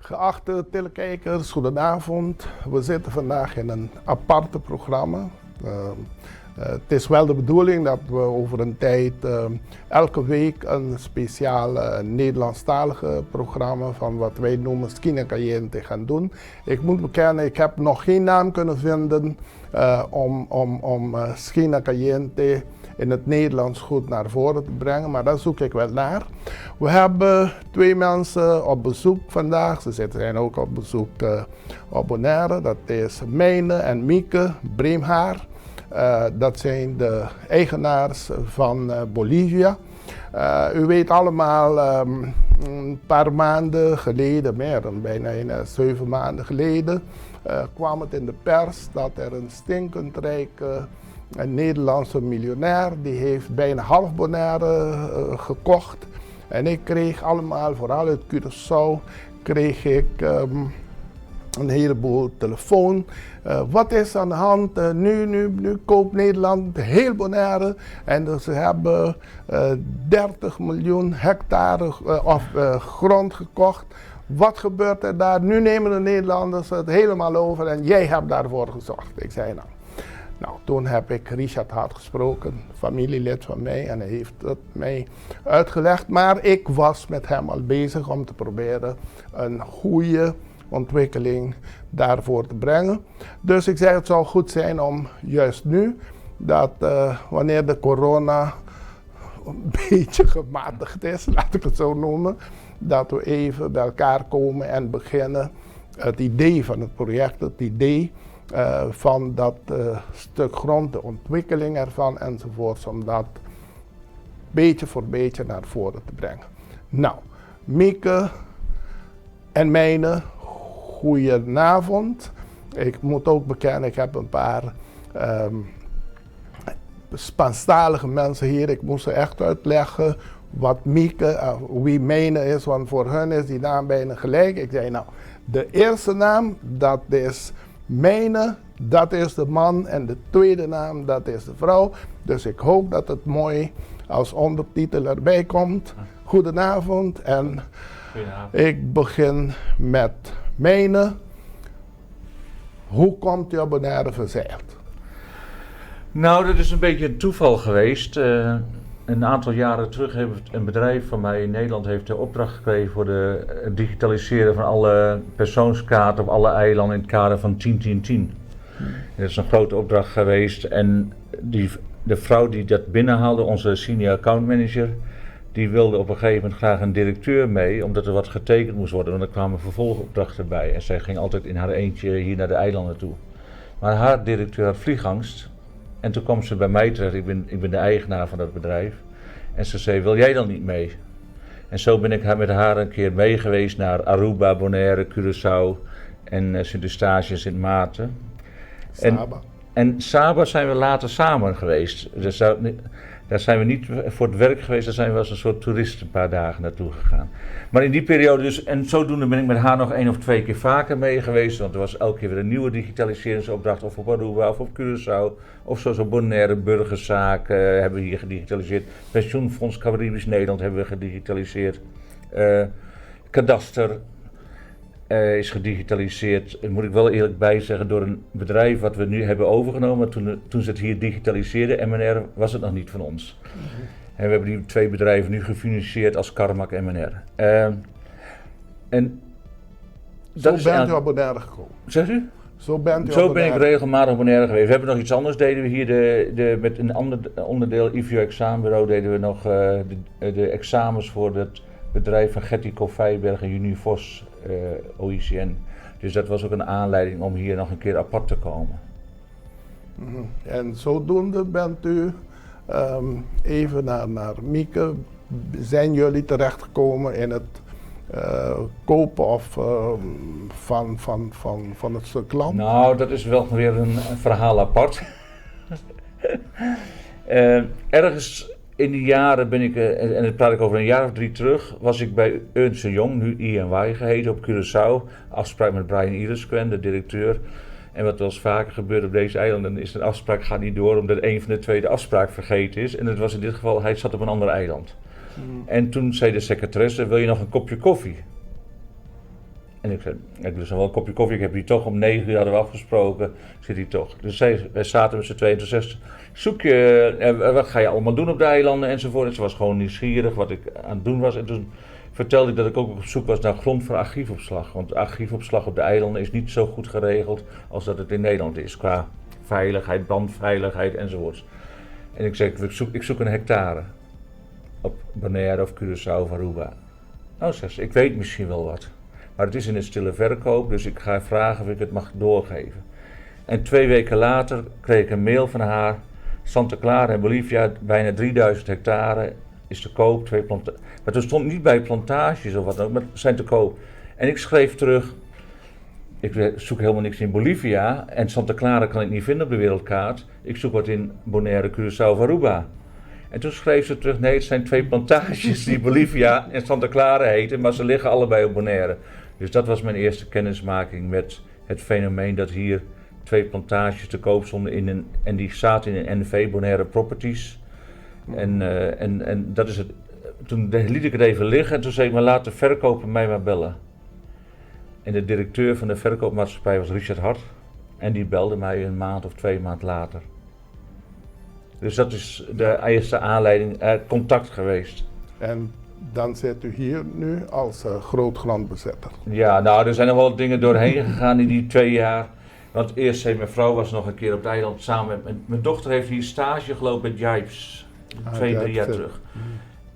Geachte telekijkers, goedenavond. We zitten vandaag in een aparte programma. Het is wel de bedoeling dat we over een tijd elke week een speciaal Nederlandstalige programma van wat wij noemen Skina Caliente gaan doen. Ik moet bekennen, ik heb nog geen naam kunnen vinden om Skina Caliente in het Nederlands goed naar voren te brengen, maar daar zoek ik wel naar. We hebben twee mensen op bezoek vandaag. Ze zijn ook op bezoek op Bonaire. Dat is Meine en Mieke Breemhaar. Dat zijn de eigenaars van Bolivia. U weet allemaal, een paar maanden geleden, meer dan bijna 7 maanden geleden, kwam het in de pers dat er een stinkend rijke Nederlandse miljonair, die heeft bijna half Bonaire gekocht. En ik kreeg allemaal, vooral uit Curaçao, kreeg ik een heleboel telefoon. Wat is aan de hand? Nu koopt Nederland heel Bonaire en dus ze hebben 30 miljoen hectare grond gekocht. Wat gebeurt er daar? Nu nemen de Nederlanders het helemaal over en jij hebt daarvoor gezorgd. Ik zei nou, toen heb ik Richard Hart gesproken, familielid van mij, en hij heeft het mij uitgelegd. Maar ik was met hem al bezig om te proberen een goede ontwikkeling daarvoor te brengen. Dus ik zei het zou goed zijn om juist nu, dat wanneer de corona een beetje gematigd is, laat ik het zo noemen, dat we even bij elkaar komen en beginnen het idee van het project, het idee van dat stuk grond, de ontwikkeling ervan enzovoorts, om dat beetje voor beetje naar voren te brengen. Nou, Mieke en Meine, goedenavond. Ik moet ook bekennen, ik heb een paar Spaanstalige mensen hier. Ik moest ze echt uitleggen wat Mieke, wie Meine is, want voor hun is die naam bijna gelijk. Ik zei nou, de eerste naam, dat is Meine, dat is de man, en de tweede naam, dat is de vrouw. Dus ik hoop dat het mooi als ondertitel erbij komt. Goedenavond en ik begin met Meine. Hoe komt u op Bonaire verzeild? Nou, dat is een beetje een toeval geweest. Een aantal jaren terug heeft een bedrijf van mij in Nederland heeft de opdracht gekregen voor het digitaliseren van alle persoonskaarten op alle eilanden in het kader van 10-10-10. Dat is een grote opdracht geweest en de vrouw die dat binnenhaalde, onze senior account manager, die wilde op een gegeven moment graag een directeur mee, omdat er wat getekend moest worden, want er kwamen vervolgopdrachten bij en zij ging altijd in haar eentje hier naar de eilanden toe. Maar haar directeur had vliegangst. En toen kwam ze bij mij terecht, ik ben de eigenaar van dat bedrijf. En ze zei, wil jij dan niet mee? En zo ben ik met haar een keer mee geweest naar Aruba, Bonaire, Curaçao en Sint-Eustatius, Sint Maarten. Saba. En Saba zijn we later samen geweest. Dus daar zijn we niet voor het werk geweest, daar zijn we als een soort toeristen een paar dagen naartoe gegaan. Maar in die periode dus, en zodoende ben ik met haar nog 1 of 2 keer vaker mee geweest, want er was elke keer weer een nieuwe digitaliseringsopdracht, of op Aruba of op Curaçao, of zoals op Bonaire, burgerzaken hebben we hier gedigitaliseerd, pensioenfonds Caribisch Nederland hebben we gedigitaliseerd, kadaster is gedigitaliseerd, moet ik wel eerlijk bij zeggen, door een bedrijf wat we nu hebben overgenomen. Toen ze het hier digitaliseerden, MNR, was het nog niet van ons. En we hebben die 2 bedrijven nu gefinancierd als Carmack en MNR. Zo bent u op Bonaire gekomen? Zegt u? Zo ben ik regelmatig op Bonaire geweest. We hebben nog iets anders, deden we hier met een ander onderdeel, IVU examenbureau, deden we nog de examens voor het bedrijf van Gertie Kovijberg en Juni Vos, OICN. Dus dat was ook een aanleiding om hier nog een keer apart te komen. En zodoende bent u even naar Mieke, zijn jullie terechtgekomen in het kopen of van het stuk land? Nou, dat is wel weer een verhaal apart. Ergens in die jaren ben ik, en dat praat ik over een jaar of 3 terug, was ik bij Ernst & Young, nu EY geheten, op Curaçao. Afspraak met Brian Irisquen, de directeur. En wat wel eens vaker gebeurt op deze eilanden is een afspraak gaat niet door omdat een van de 2 de afspraak vergeten is. En dat was in dit geval, hij zat op een ander eiland. En toen zei de secretaresse, wil je nog een kopje koffie? En ik zei, ik lust nog wel een kopje koffie, ik heb hier toch om 9 uur hadden we afgesproken, zit hier toch. Dus wij zaten met z'n tweeën, toen zei ze, zoek je, wat ga je allemaal doen op de eilanden enzovoort. En ze was gewoon nieuwsgierig wat ik aan het doen was. En toen vertelde ik dat ik ook op zoek was naar grond voor archiefopslag. Want archiefopslag op de eilanden is niet zo goed geregeld als dat het in Nederland is, qua veiligheid, brandveiligheid enzovoort. En ik zei, ik zoek een hectare op Bonaire of Curaçao of Aruba. Nou, zegt ze, ik weet misschien wel wat. Maar het is in een stille verkoop, dus ik ga vragen of ik het mag doorgeven. En 2 weken later kreeg ik een mail van haar. Santa Clara in Bolivia, bijna 3000 hectare is te koop. Maar toen stond niet bij plantages of wat dan ook, maar zijn te koop. En ik schreef terug, ik zoek helemaal niks in Bolivia. En Santa Clara kan ik niet vinden op de wereldkaart. Ik zoek wat in Bonaire, Curaçao of Aruba. En toen schreef ze terug, nee, het zijn 2 plantages die Bolivia en Santa Clara heten, maar ze liggen allebei op Bonaire. Dus dat was mijn eerste kennismaking met het fenomeen dat hier 2 plantages te koop stonden en die zaten in een NV, Bonaire Properties. En dat is het. Toen liet ik het even liggen en toen zei ik, maar laat de verkoper mij maar bellen. En de directeur van de verkoopmaatschappij was Richard Hart en die belde mij een maand of 2 maanden later. Dus dat is de eerste aanleiding, contact geweest. En dan zit u hier nu als grootgrondbezetter. Ja, nou, er zijn nog wel dingen doorheen gegaan in die 2 jaar. Want eerst zei mijn vrouw was nog een keer op het eiland samen met mijn dochter heeft hier stage gelopen met Jipes. 2-3 jaar terug.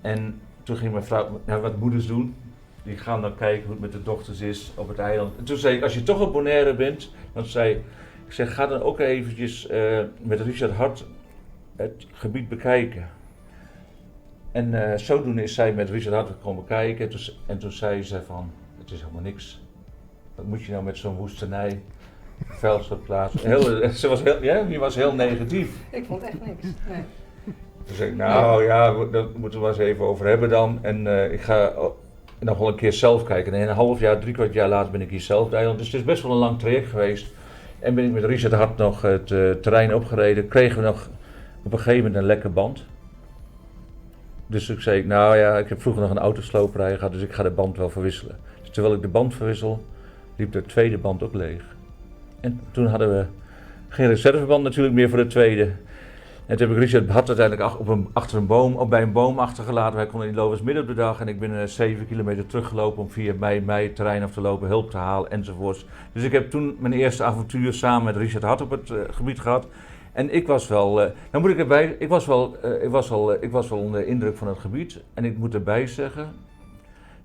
En toen ging mijn vrouw, wat moeders doen, die gaan dan kijken hoe het met de dochters is op het eiland. En toen zei ik, als je toch op Bonaire bent, dan zei ik zeg, ga dan ook eventjes met Richard Hart het gebied bekijken. En zodoende is zij met Richard Hart komen kijken en toen zei ze van, het is helemaal niks. Wat moet je nou met zo'n woestenij, vuilstortplaats? Die was heel negatief. Ik vond echt niks, nee. Toen zei ik, nou ja, daar moeten we maar eens even over hebben dan. En ik ga nog wel een keer zelf kijken. En een half jaar, 3/4 jaar later ben ik hier zelf op het eiland. Dus het is best wel een lang traject geweest. En ben ik met Richard Hart nog het terrein opgereden. Kregen we nog op een gegeven moment een lekke band. Dus ik zei, nou ja, ik heb vroeger nog een autosloperij gehad, dus ik ga de band wel verwisselen. Dus terwijl ik de band verwissel, liep de tweede band ook leeg. En toen hadden we geen reserveband natuurlijk meer voor de tweede. En toen heb ik Richard Hart uiteindelijk achter een boom, of bij een boom achtergelaten. Wij konden niet lopen, het was midden op de dag en ik ben 7 kilometer teruggelopen om via mij het terrein af te lopen, hulp te halen enzovoorts. Dus ik heb toen mijn eerste avontuur samen met Richard Hart op het gebied gehad. En ik was wel, dan moet ik erbij, ik was wel onder de indruk van het gebied. En ik moet erbij zeggen,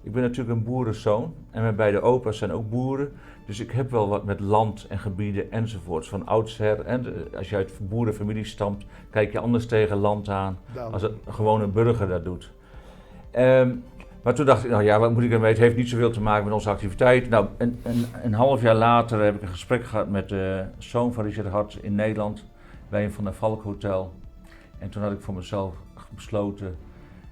ik ben natuurlijk een boerenzoon en mijn beide opa's zijn ook boeren. Dus ik heb wel wat met land en gebieden enzovoorts van oudsher. En als je uit boerenfamilie stamt, kijk je anders tegen land aan als een gewone burger dat doet. Maar toen dacht ik, nou ja, wat moet ik ermee? Het heeft niet zoveel te maken met onze activiteit. Nou, een half jaar later heb ik een gesprek gehad met de zoon van Richard Hart in Nederland. Bij een Van der Valk Hotel. En toen had ik voor mezelf besloten,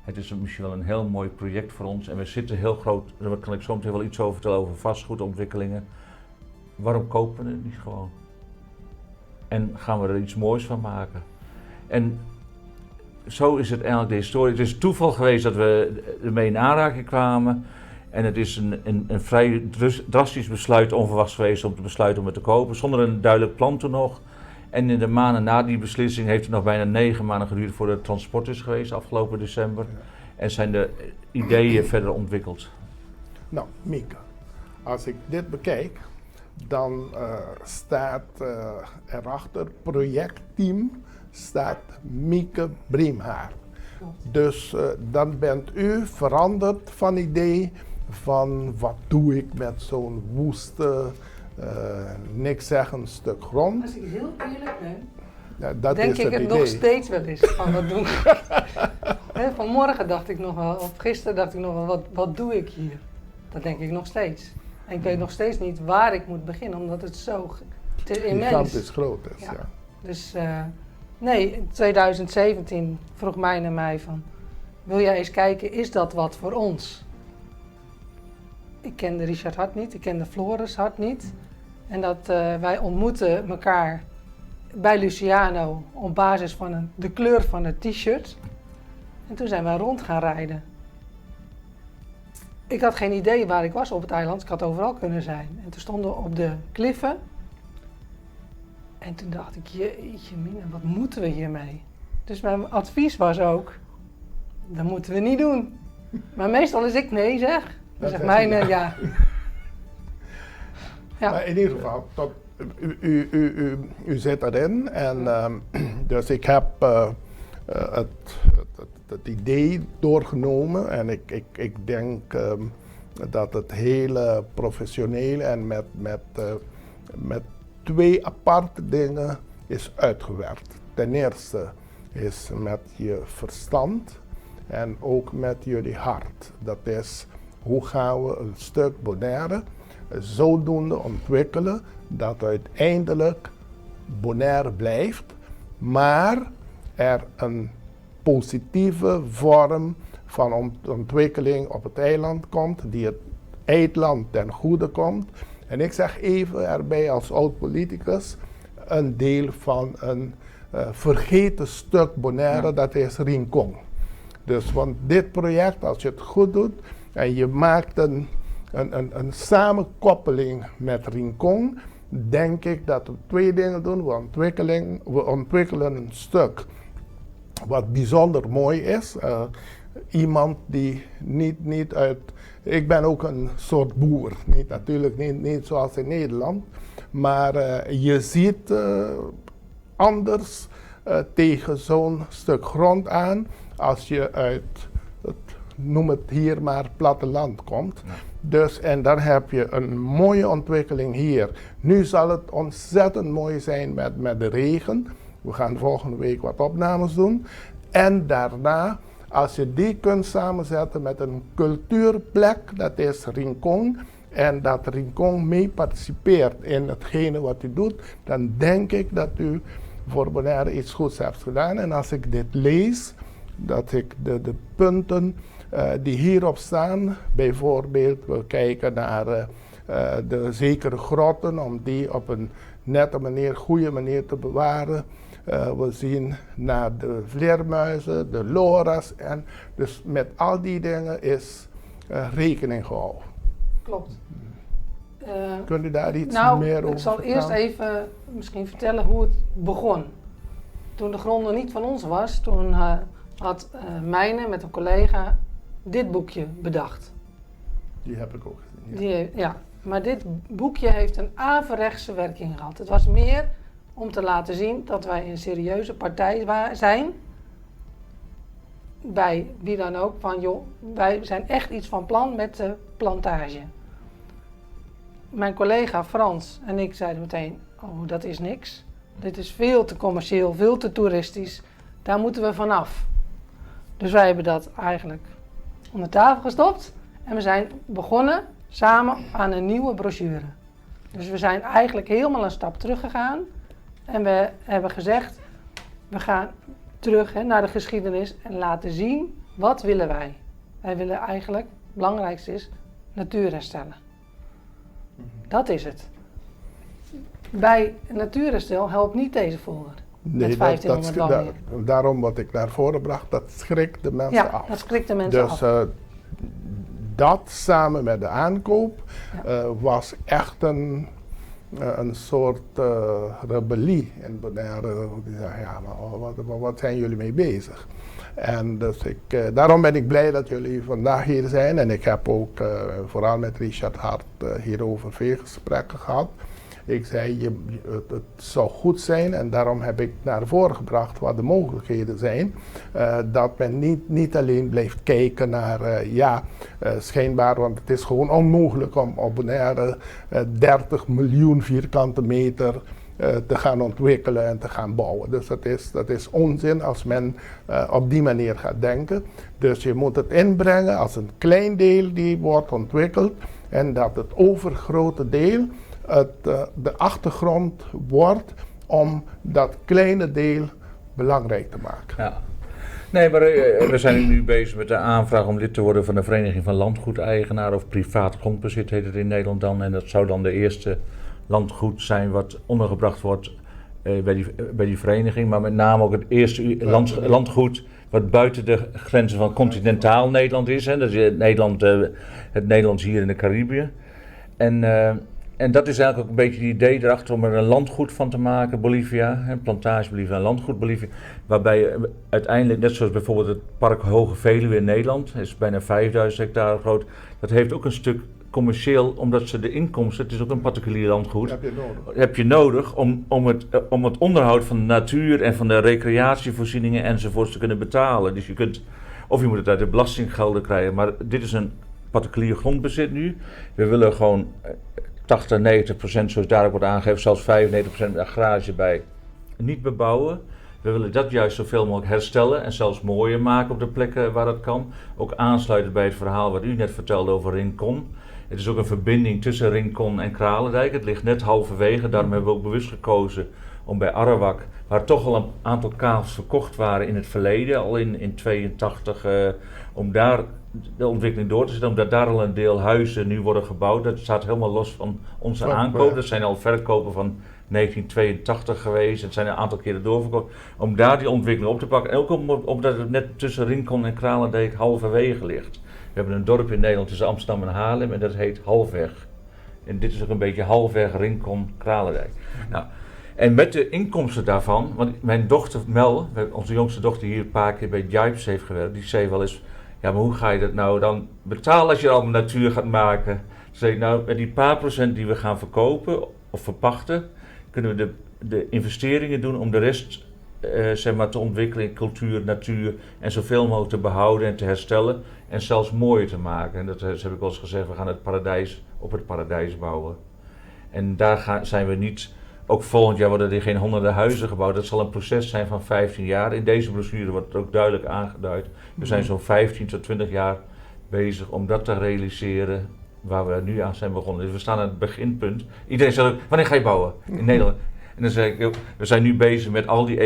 het is misschien wel een heel mooi project voor ons. En we zitten heel groot, daar kan ik zo meteen wel iets over vertellen over vastgoedontwikkelingen. Waarom kopen we het niet gewoon? En gaan we er iets moois van maken? En zo is het eigenlijk de historie. Het is toeval geweest dat we ermee in aanraking kwamen. En het is een vrij drastisch besluit, onverwachts geweest om te besluiten om het te kopen. Zonder een duidelijk plan toen nog. En in de maanden na die beslissing heeft het nog bijna 9 maanden geduurd voordat het transport is geweest, afgelopen december. Ja. En zijn de ideeën verder ontwikkeld. Nou, Mieke, als ik dit bekijk, dan staat erachter projectteam, staat Mieke Breemhaar. Dus dan bent u veranderd van idee van wat doe ik met zo'n woeste, niks zeggen stuk grond. Als ik heel eerlijk ben, ja, dat denk is ik het idee. nog steeds wel eens van wat doe ik. Vanmorgen dacht ik nog wel, of gisteren dacht ik nog wel, wat doe ik hier? Dat denk ik nog steeds. En ik weet nog steeds niet waar ik moet beginnen, omdat het zo immens. Gigantisch groot is, ja. Dus nee, in 2017 vroeg mij van, wil jij eens kijken, is dat wat voor ons? Ik kende Richard Hart niet, ik kende Floris Hart niet. En dat wij ontmoeten elkaar bij Luciano op basis van de kleur van het t-shirt. En toen zijn wij rond gaan rijden. ik had geen idee waar ik was op het eiland. Ik had overal kunnen zijn. En toen stonden we op de kliffen. En toen dacht ik, jeetje mina, wat moeten we hiermee? Dus mijn advies was ook, dat moeten we niet doen. Maar meestal is ik nee zeg. Dan zegt mijn ja. Ja. Maar in ieder geval, u zit erin en dus ik heb het idee doorgenomen en ik denk dat het hele professioneel en met 2 aparte dingen is uitgewerkt. Ten eerste is met je verstand en ook met jullie hart. Dat is, hoe gaan we een stuk Bonaire zodoende ontwikkelen dat uiteindelijk Bonaire blijft, maar er een positieve vorm van ontwikkeling op het eiland komt, die het eiland ten goede komt. En ik zeg even erbij als oud-politicus, een deel van een vergeten stuk Bonaire, dat is Rincon. Dus want dit project, als je het goed doet en je maakt een samenkoppeling met Rincon, denk ik dat we 2 dingen doen. We ontwikkelen een stuk wat bijzonder mooi is. Iemand die niet uit... Ik ben ook een soort boer, natuurlijk niet zoals in Nederland. Maar je ziet anders tegen zo'n stuk grond aan als je uit noem het hier maar platteland komt. Ja. Dus en dan heb je een mooie ontwikkeling hier. Nu zal het ontzettend mooi zijn met de regen. We gaan volgende week wat opnames doen. En daarna, als je die kunt samenzetten met een cultuurplek, dat is Rincon, en dat Rincon mee participeert in hetgene wat u doet, dan denk ik dat u voor Bonaire iets goeds hebt gedaan. En als ik dit lees, dat ik de punten die hierop staan, bijvoorbeeld we kijken naar de zekere grotten om die op een nette manier, goede manier te bewaren. We zien naar de vleermuizen, de lora's en dus met al die dingen is rekening gehouden. Klopt. Kunt u daar iets meer over ik zal vertellen? eerst even misschien vertellen hoe het begon. Toen de grond nog niet van ons was, toen had Mijne met een collega dit boekje bedacht. Die heb ik ook gezien. Ja. Maar dit boekje heeft een averechtse werking gehad. Het was meer om te laten zien dat wij een serieuze partij zijn. Bij wie dan ook, van joh, wij zijn echt iets van plan met de plantage. Mijn collega Frans en ik zeiden meteen, oh dat is niks. Dit is veel te commercieel, veel te toeristisch. Daar moeten we vanaf. Dus wij hebben dat eigenlijk onder tafel gestopt. En we zijn begonnen samen aan een nieuwe brochure. Dus we zijn eigenlijk helemaal een stap teruggegaan. En we hebben gezegd, we gaan terug naar de geschiedenis en laten zien, wat willen wij? Wij willen eigenlijk, het belangrijkste is, natuur herstellen. Dat is het. Bij natuurherstel helpt niet deze folder. Nee, met 1500 woningen. Daarom wat ik naar voren bracht, dat schrikt de mensen af. Ja, dat schrikt de mensen af. Dus dat samen met de aankoop was echt een soort rebellie in Bonaire. Die zei, ja, maar wat zijn jullie mee bezig? En dus daarom ben ik blij dat jullie vandaag hier zijn. En ik heb ook vooral met Richard Hart hierover veel gesprekken gehad. Ik zei, het zou goed zijn en daarom heb ik naar voren gebracht wat de mogelijkheden zijn. Dat men niet alleen blijft kijken naar, schijnbaar, want het is gewoon onmogelijk om op Bonaire 30 miljoen vierkante meter te gaan ontwikkelen en te gaan bouwen. Dus dat is onzin als men op die manier gaat denken. Dus je moet het inbrengen als een klein deel die wordt ontwikkeld en dat het overgrote deel de achtergrond wordt om dat kleine deel belangrijk te maken. Ja. Nee, maar we zijn nu bezig met de aanvraag om lid te worden van de Vereniging van Landgoedeigenaren of privaat grondbezit heet het in Nederland dan. En dat zou dan de eerste landgoed zijn wat ondergebracht wordt bij die vereniging. Maar met name ook het eerste landgoed wat buiten de grenzen van continentaal Nederland is. Hè. Dat is het Nederlands hier in de Caribië. En dat is eigenlijk ook een beetje het idee erachter om er een landgoed van te maken, Bolivia. Een plantage Bolivia, een landgoed Bolivia. Waarbij je uiteindelijk, net zoals bijvoorbeeld het park Hoge Veluwe in Nederland, is bijna 5000 hectare groot. Dat heeft ook een stuk commercieel, omdat ze de inkomsten, het is ook een particulier landgoed, heb je nodig om het onderhoud van de natuur en van de recreatievoorzieningen enzovoorts te kunnen betalen. Dus je moet het uit de belastinggelden krijgen, maar dit is een particulier grondbezit nu. We willen gewoon 80-90%, zoals daar ook wordt aangegeven, zelfs 95% agrage bij, niet bebouwen. We willen dat juist zoveel mogelijk herstellen en zelfs mooier maken op de plekken waar dat kan. Ook aansluiten bij het verhaal wat u net vertelde over Rincon. Het is ook een verbinding tussen Rincon en Kralendijk. Het ligt net halverwege, daarom hebben we ook bewust gekozen om bij Arawak, waar toch al een aantal kavels verkocht waren in het verleden, al in 82, om daar de ontwikkeling door te zetten, omdat daar al een deel huizen nu worden gebouwd. Dat staat helemaal los van onze aankoop. Dat zijn al verkopen van 1982 geweest. Het zijn een aantal keren doorverkocht. Om daar die ontwikkeling op te pakken. En ook omdat het net tussen Rincon en Kralendijk halverwege ligt. We hebben een dorp in Nederland tussen Amsterdam en Haarlem en dat heet Halfweg. En dit is ook een beetje halfweg Rincon, Kralendijk. Nou, en met de inkomsten daarvan, want mijn dochter Mel, onze jongste dochter hier een paar keer bij Jipes heeft gewerkt, die zei wel eens, ja, maar hoe ga je dat nou dan betalen als je al natuur gaat maken? Toen zei ik, nou, met die paar procent die we gaan verkopen of verpachten, kunnen we de investeringen doen om de rest zeg maar te ontwikkelen in cultuur, natuur en zoveel mogelijk te behouden en te herstellen en zelfs mooier te maken. En dat heb ik wel eens gezegd, we gaan het paradijs op het paradijs bouwen. En daar zijn we niet, ook volgend jaar worden er geen honderden huizen gebouwd, dat zal een proces zijn van 15 jaar. In deze brochure wordt het ook duidelijk aangeduid. We zijn zo'n 15 tot 20 jaar bezig om dat te realiseren waar we nu aan zijn begonnen. Dus we staan aan het beginpunt. Iedereen zegt ook, wanneer ga je bouwen in Nederland? En dan zeg ik, we zijn nu bezig met al die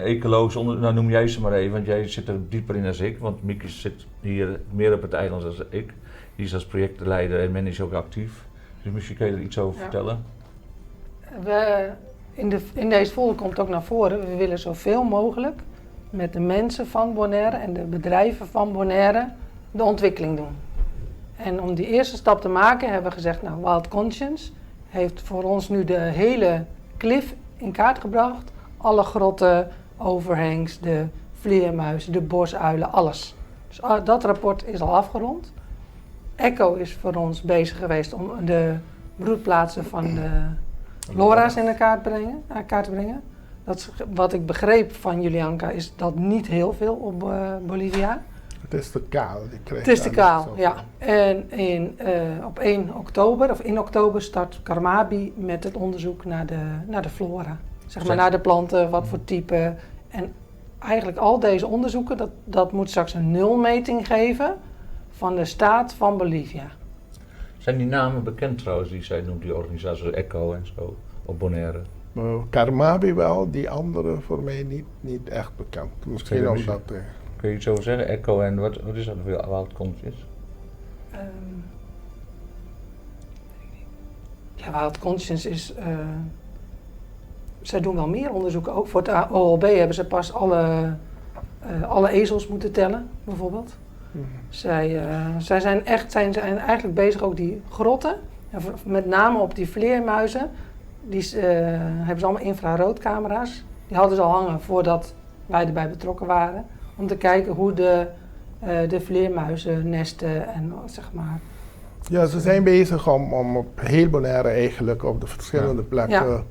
ecologische nou noem jij ze maar even, want jij zit er dieper in als ik, want Mieke zit hier meer op het eiland als ik. Die is als projectleider en manager ook actief. Dus misschien kun je er iets over vertellen. In deze folder komt ook naar voren, we willen zoveel mogelijk met de mensen van Bonaire en de bedrijven van Bonaire de ontwikkeling doen. En om die eerste stap te maken hebben we gezegd, nou, Wild Conscience heeft voor ons nu de hele klif in kaart gebracht. Alle grotten, overhangs, de vleermuizen, de bosuilen, alles. Dus dat rapport is al afgerond. ECHO is voor ons bezig geweest om de broedplaatsen van de Lora's in kaart te brengen. Dat, wat ik begreep van Julianka is dat niet heel veel op Bolivia. Het is te kaal. Het is te kaal, ja. En op 1 oktober, of in oktober, start Carmabi met het onderzoek naar de flora. Zeg maar naar de planten, wat voor type. En eigenlijk al deze onderzoeken, dat moet straks een nulmeting geven van de staat van Bolivia. Zijn die namen bekend trouwens, die zij noemt, die organisatie ECHO en zo, op Bonaire? Carmabi wel, die andere voor mij niet echt bekend. Misschien omdat... Kun je iets over zeggen, ECHO en wat is dat voor Wild Conscience? Ja, Wild Conscience is... zij doen wel meer onderzoeken. Ook voor het OLB hebben ze pas alle ezels moeten tellen, bijvoorbeeld. Zij zijn eigenlijk bezig ook die grotten. Met name op die vleermuizen. Die hebben ze allemaal infraroodcamera's. Die hadden ze al hangen voordat wij erbij betrokken waren. Om te kijken hoe de vleermuizen nesten en zeg maar. Ja, ze zijn bezig om op heel Bonaire eigenlijk op de verschillende plekken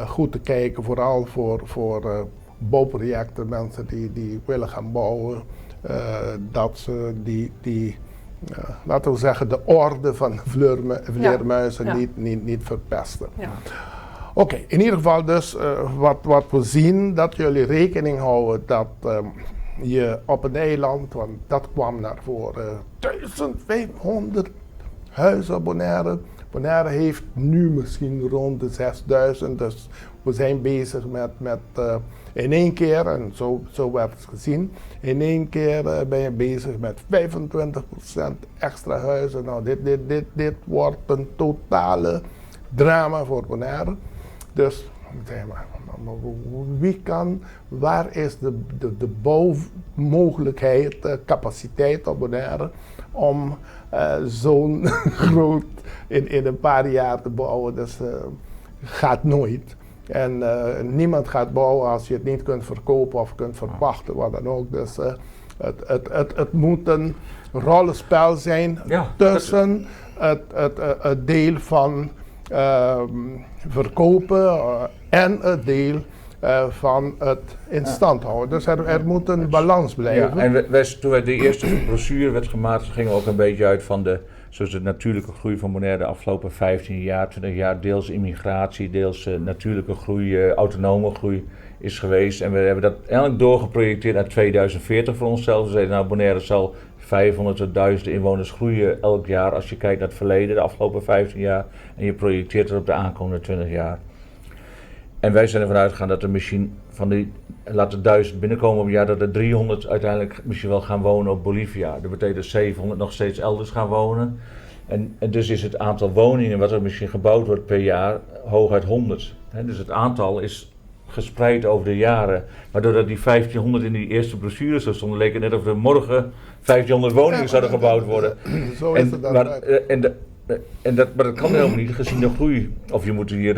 goed te kijken. Vooral voor bouwprojecten, mensen die willen gaan bouwen. Dat ze laten we zeggen, de orde van vleermuizen niet verpesten. Ja. Oké, in ieder geval dus wat we zien, dat jullie rekening houden dat je op een eiland, want dat kwam naar voren, 1500 huizen op Bonaire. Bonaire heeft nu misschien rond de 6000, dus we zijn bezig met in één keer, en zo werd het gezien, in één keer ben je bezig met 25% extra huizen. Nou, dit wordt een totale drama voor Bonaire. Dus zeg maar wie kan, waar is de bouwmogelijkheid, capaciteit op Bonaire om zo'n groot in een paar jaar te bouwen? Dus gaat nooit. En niemand gaat bouwen als je het niet kunt verkopen of kunt verpachten, wat dan ook. Dus het moet een rollenspel zijn tussen het deel van verkopen en het deel van het in stand houden. Dus er moet een balans blijven. Ja, en toen de eerste brochure werd gemaakt, gingen we ook een beetje uit van de natuurlijke groei van Bonaire de afgelopen 15 jaar, 20 jaar. Deels immigratie, deels natuurlijke groei, autonome groei is geweest. En we hebben dat eigenlijk doorgeprojecteerd naar 2040 voor onszelf. We zeiden nou, Bonaire zal 500 tot 1000 inwoners groeien elk jaar als je kijkt naar het verleden, de afgelopen 15 jaar. En je projecteert het op de aankomende 20 jaar. En wij zijn ervan uitgegaan dat er misschien van die, laten 1000 binnenkomen op een jaar, dat er 300 uiteindelijk misschien wel gaan wonen op Bolivia. Dat betekent dat 700 nog steeds elders gaan wonen. En dus is het aantal woningen wat er misschien gebouwd wordt per jaar hooguit 100. Dus het aantal is gespreid over de jaren. Maar doordat die 1500 in die eerste brochure zo stonden, leek het net of er morgen 1500 woningen zouden gebouwd worden. Zo is het dan. Maar dat kan helemaal niet, gezien de groei. Of je moet hier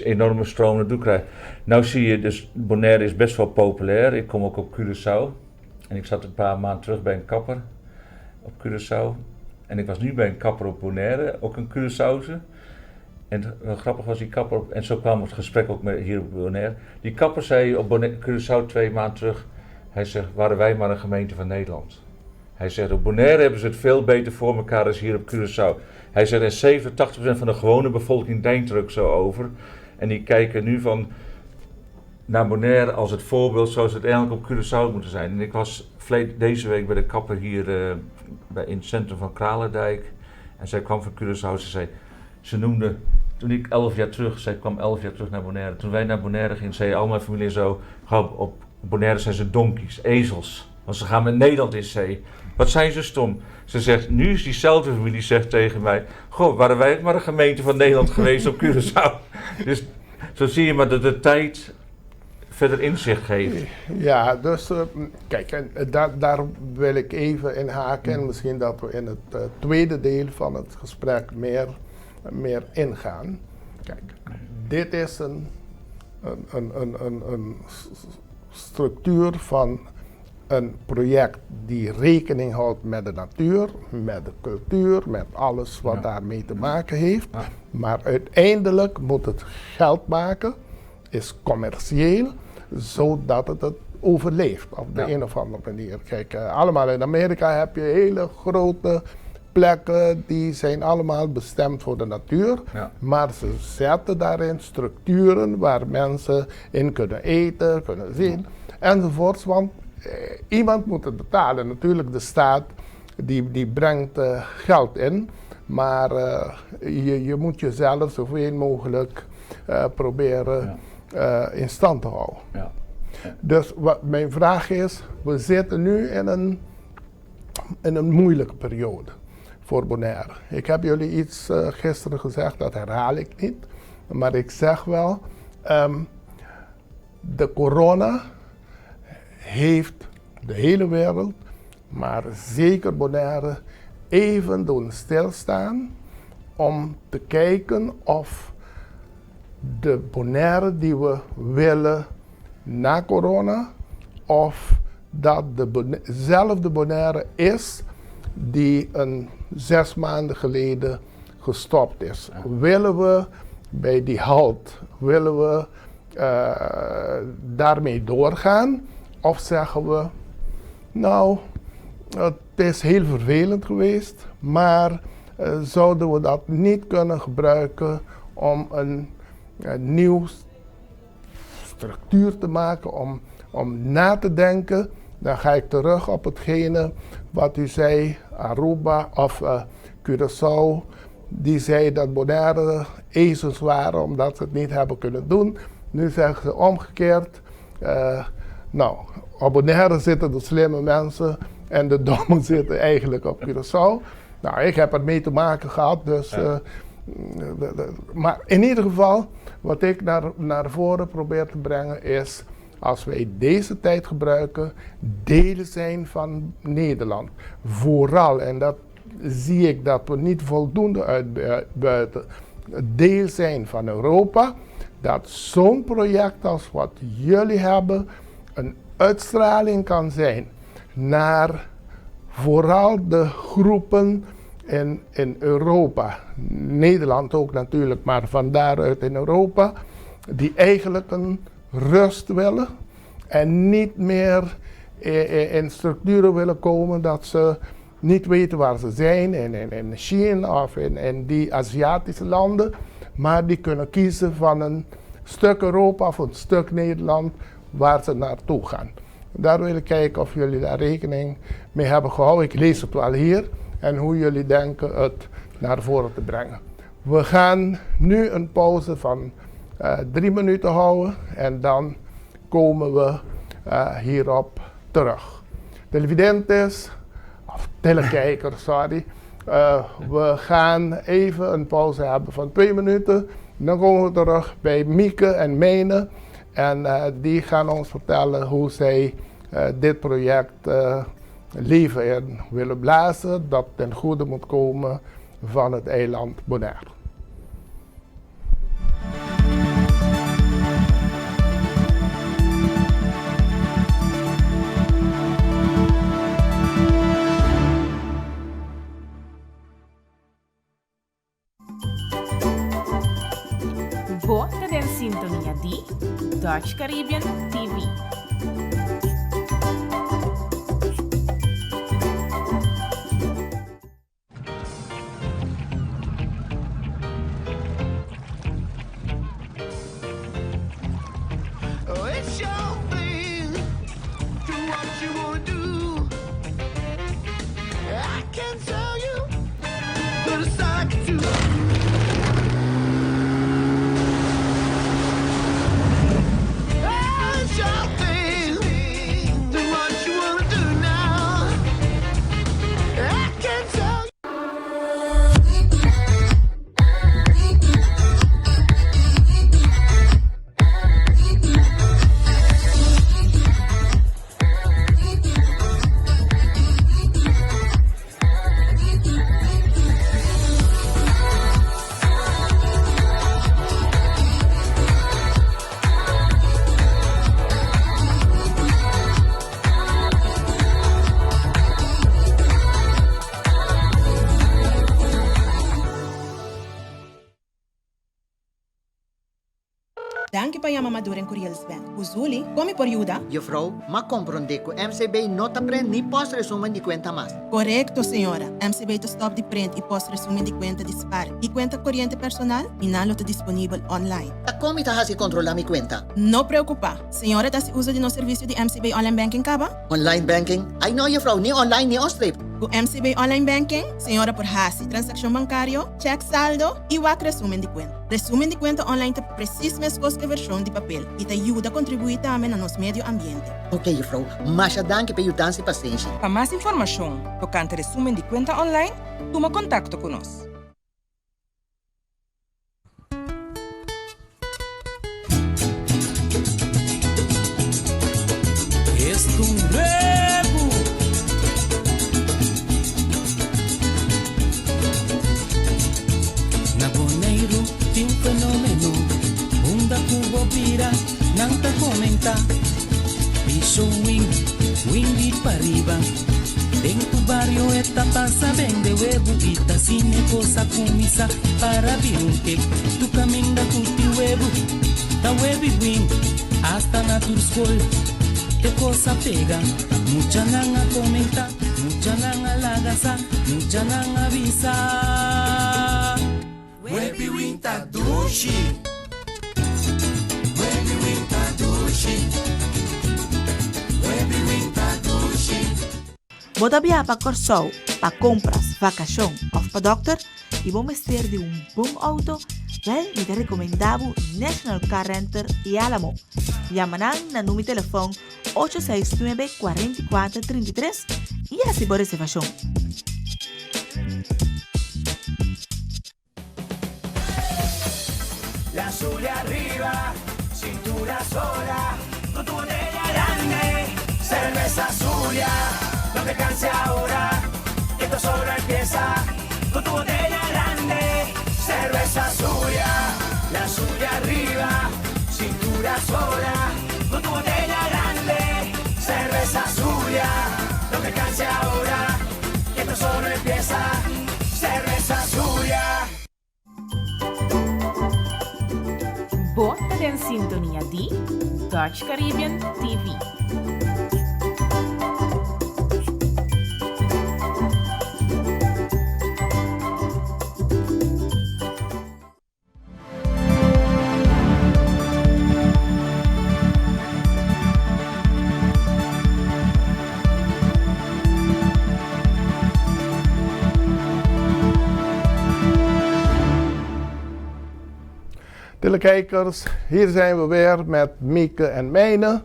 enorme stroom naartoe krijgen. Nou zie je dus, Bonaire is best wel populair. Ik kom ook op Curaçao. En ik zat een paar maanden terug bij een kapper op Curaçao. En ik was nu bij een kapper op Bonaire, ook een Curaçaose. En wel grappig was die kapper, en zo kwam het gesprek ook hier op Bonaire. Die kapper zei op Curaçao 2 maanden terug, hij zegt, waren wij maar een gemeente van Nederland. Hij zegt, op Bonaire hebben ze het veel beter voor elkaar dan hier op Curaçao. Hij zegt, en 87% van de gewone bevolking denkt er ook zo over. En die kijken nu naar Bonaire als het voorbeeld zoals het eigenlijk op Curaçao moeten zijn. En ik was deze week bij de kapper hier in het centrum van Kralendijk. En zij kwam van Curaçao, ze noemde, toen ik 11 jaar terug, zij kwam 11 jaar terug naar Bonaire. Toen wij naar Bonaire gingen, zei al mijn familie zo, op Bonaire zijn ze donkies, ezels. Want ze gaan met Nederland in zee. Wat zijn ze stom? Ze zegt, nu is diezelfde familie zegt tegen mij, goh, waren wij maar een gemeente van Nederland geweest op Curaçao. Dus zo zie je maar dat de tijd verder inzicht geeft. Ja, dus kijk, en daar wil ik even in haken. En misschien dat we in het tweede deel van het gesprek meer ingaan. Kijk, dit is een structuur van een project die rekening houdt met de natuur, met de cultuur, met alles wat daarmee te maken heeft. Ja. Maar uiteindelijk moet het geld maken, is commercieel, zodat het overleeft op de een of andere manier. Kijk, allemaal in Amerika heb je hele grote plekken, die zijn allemaal bestemd voor de natuur, maar ze zetten daarin structuren waar mensen in kunnen eten, kunnen zien, enzovoorts, want iemand moet het betalen. Natuurlijk de staat die brengt geld in, maar je moet jezelf zoveel mogelijk proberen in stand te houden. Ja. Dus wat mijn vraag is, we zitten nu in een moeilijke periode voor Bonaire. Ik heb jullie iets gisteren gezegd, dat herhaal ik niet, maar ik zeg wel, de corona heeft de hele wereld, maar zeker Bonaire, even doen stilstaan om te kijken of de Bonaire die we willen na corona, of dat dezelfde Bonaire is die 6 maanden geleden gestopt is. Willen we bij die halt, willen we daarmee doorgaan? Of zeggen we, nou, het is heel vervelend geweest, maar zouden we dat niet kunnen gebruiken om een nieuw structuur te maken, om na te denken. Dan ga ik terug op hetgene wat u zei, Aruba of Curaçao. Die zei dat Bonaire ezels waren omdat ze het niet hebben kunnen doen. Nu zeggen ze omgekeerd. Nou, op Bonaire zitten de slimme. En de dommen zitten eigenlijk op Curaçao. Nou, ik heb ermee te maken gehad, dus... maar in ieder geval, wat ik naar voren probeer te brengen is, als wij deze tijd gebruiken, deel zijn van Nederland. Vooral, en dat zie ik dat we niet voldoende uitbuiten, deel zijn van Europa, dat zo'n project als wat jullie hebben een uitstraling kan zijn naar vooral de groepen in Europa, Nederland ook natuurlijk, maar van daaruit in Europa, die eigenlijk een rust willen en niet meer in structuren willen komen dat ze niet weten waar ze zijn, in China of in die Aziatische landen, maar die kunnen kiezen van een stuk Europa of een stuk Nederland waar ze naartoe gaan. Daar wil ik kijken of jullie daar rekening mee hebben gehouden. Ik lees het wel hier en hoe jullie denken het naar voren te brengen. We gaan nu een pauze van 3 minuten houden en dan komen we hierop terug. Televidentes, of telekijkers, sorry. We gaan even een pauze hebben van 2 minuten. Dan komen we terug bij Mieke en Mijne. En die gaan ons vertellen hoe zij dit project leven in willen blazen. Dat ten goede moet komen van het eiland Bonaire. Você tem sintonia de Dutch Caribbean TV. It's your thing. Do what you wanna do. I can tell you, but it's like to. It's your thing. Do what you wanna do now. I can tell you. Danke pa yama maduren Kuriels Ben. Uzuli, come por ayuda? Juffrouw, ma comprende que MCB no te prende ni post resumen de cuenta más. Correcto, señora. MCB te stop de print y post resumen de cuenta dispar. Y cuenta corriente personal, y nalo te disponible online. Ta como te hace controlar mi cuenta? No preocupa. Señora, te uso de no servicio de MCB Online Banking kaba? Online banking? Ay no, juffrouw, ni online ni ostrip. Con MCB Online Banking, señora por hasi, transacción bancario, check saldo y wak resumen de cuenta. Resumen de cuenta online te precis mes que versão de papel e te ajuda a contribuir também no nosso meio ambiente. Ok, juffrouw, mas danke por ajudar e paciência. Para mais informação tocante resumen de conta online, toma contato conosco. Na Bonaire tem um fenômeno, da cubo pira, não te comenta. Piso wing para arriba. Dentro barrio esta passa bem de huevo e ta cine cosa comisa para vir cake. Tu caminha com teu huevo, ta huevo wing, hasta na tur school. Te cosa pega, mucha nanga comenta, mucha nanga lagasa, mucha nanga avisa. Huevo wing ta dushi. Bota via para Corsou, para compras, vacação ou para doctor e vamos ter de bom auto, wel, eu te recomendavo National Car Renter e Alamo. Llamanan na número de telefone 869-4433 e assim por reservação. la suya arriba, cintura sola, con tu botella grande, cerveza suya, no te canses ahora, que esto solo empieza, con tu botella grande, cerveza suya, la suya arriba, cintura sola, con tu botella grande, cerveza suya, no te canses ahora, que esto solo empieza, cerveza suya. Bota den sintonia di Dutch Caribbean TV. Telekijkers, hier zijn we weer met Mieke en Mijne.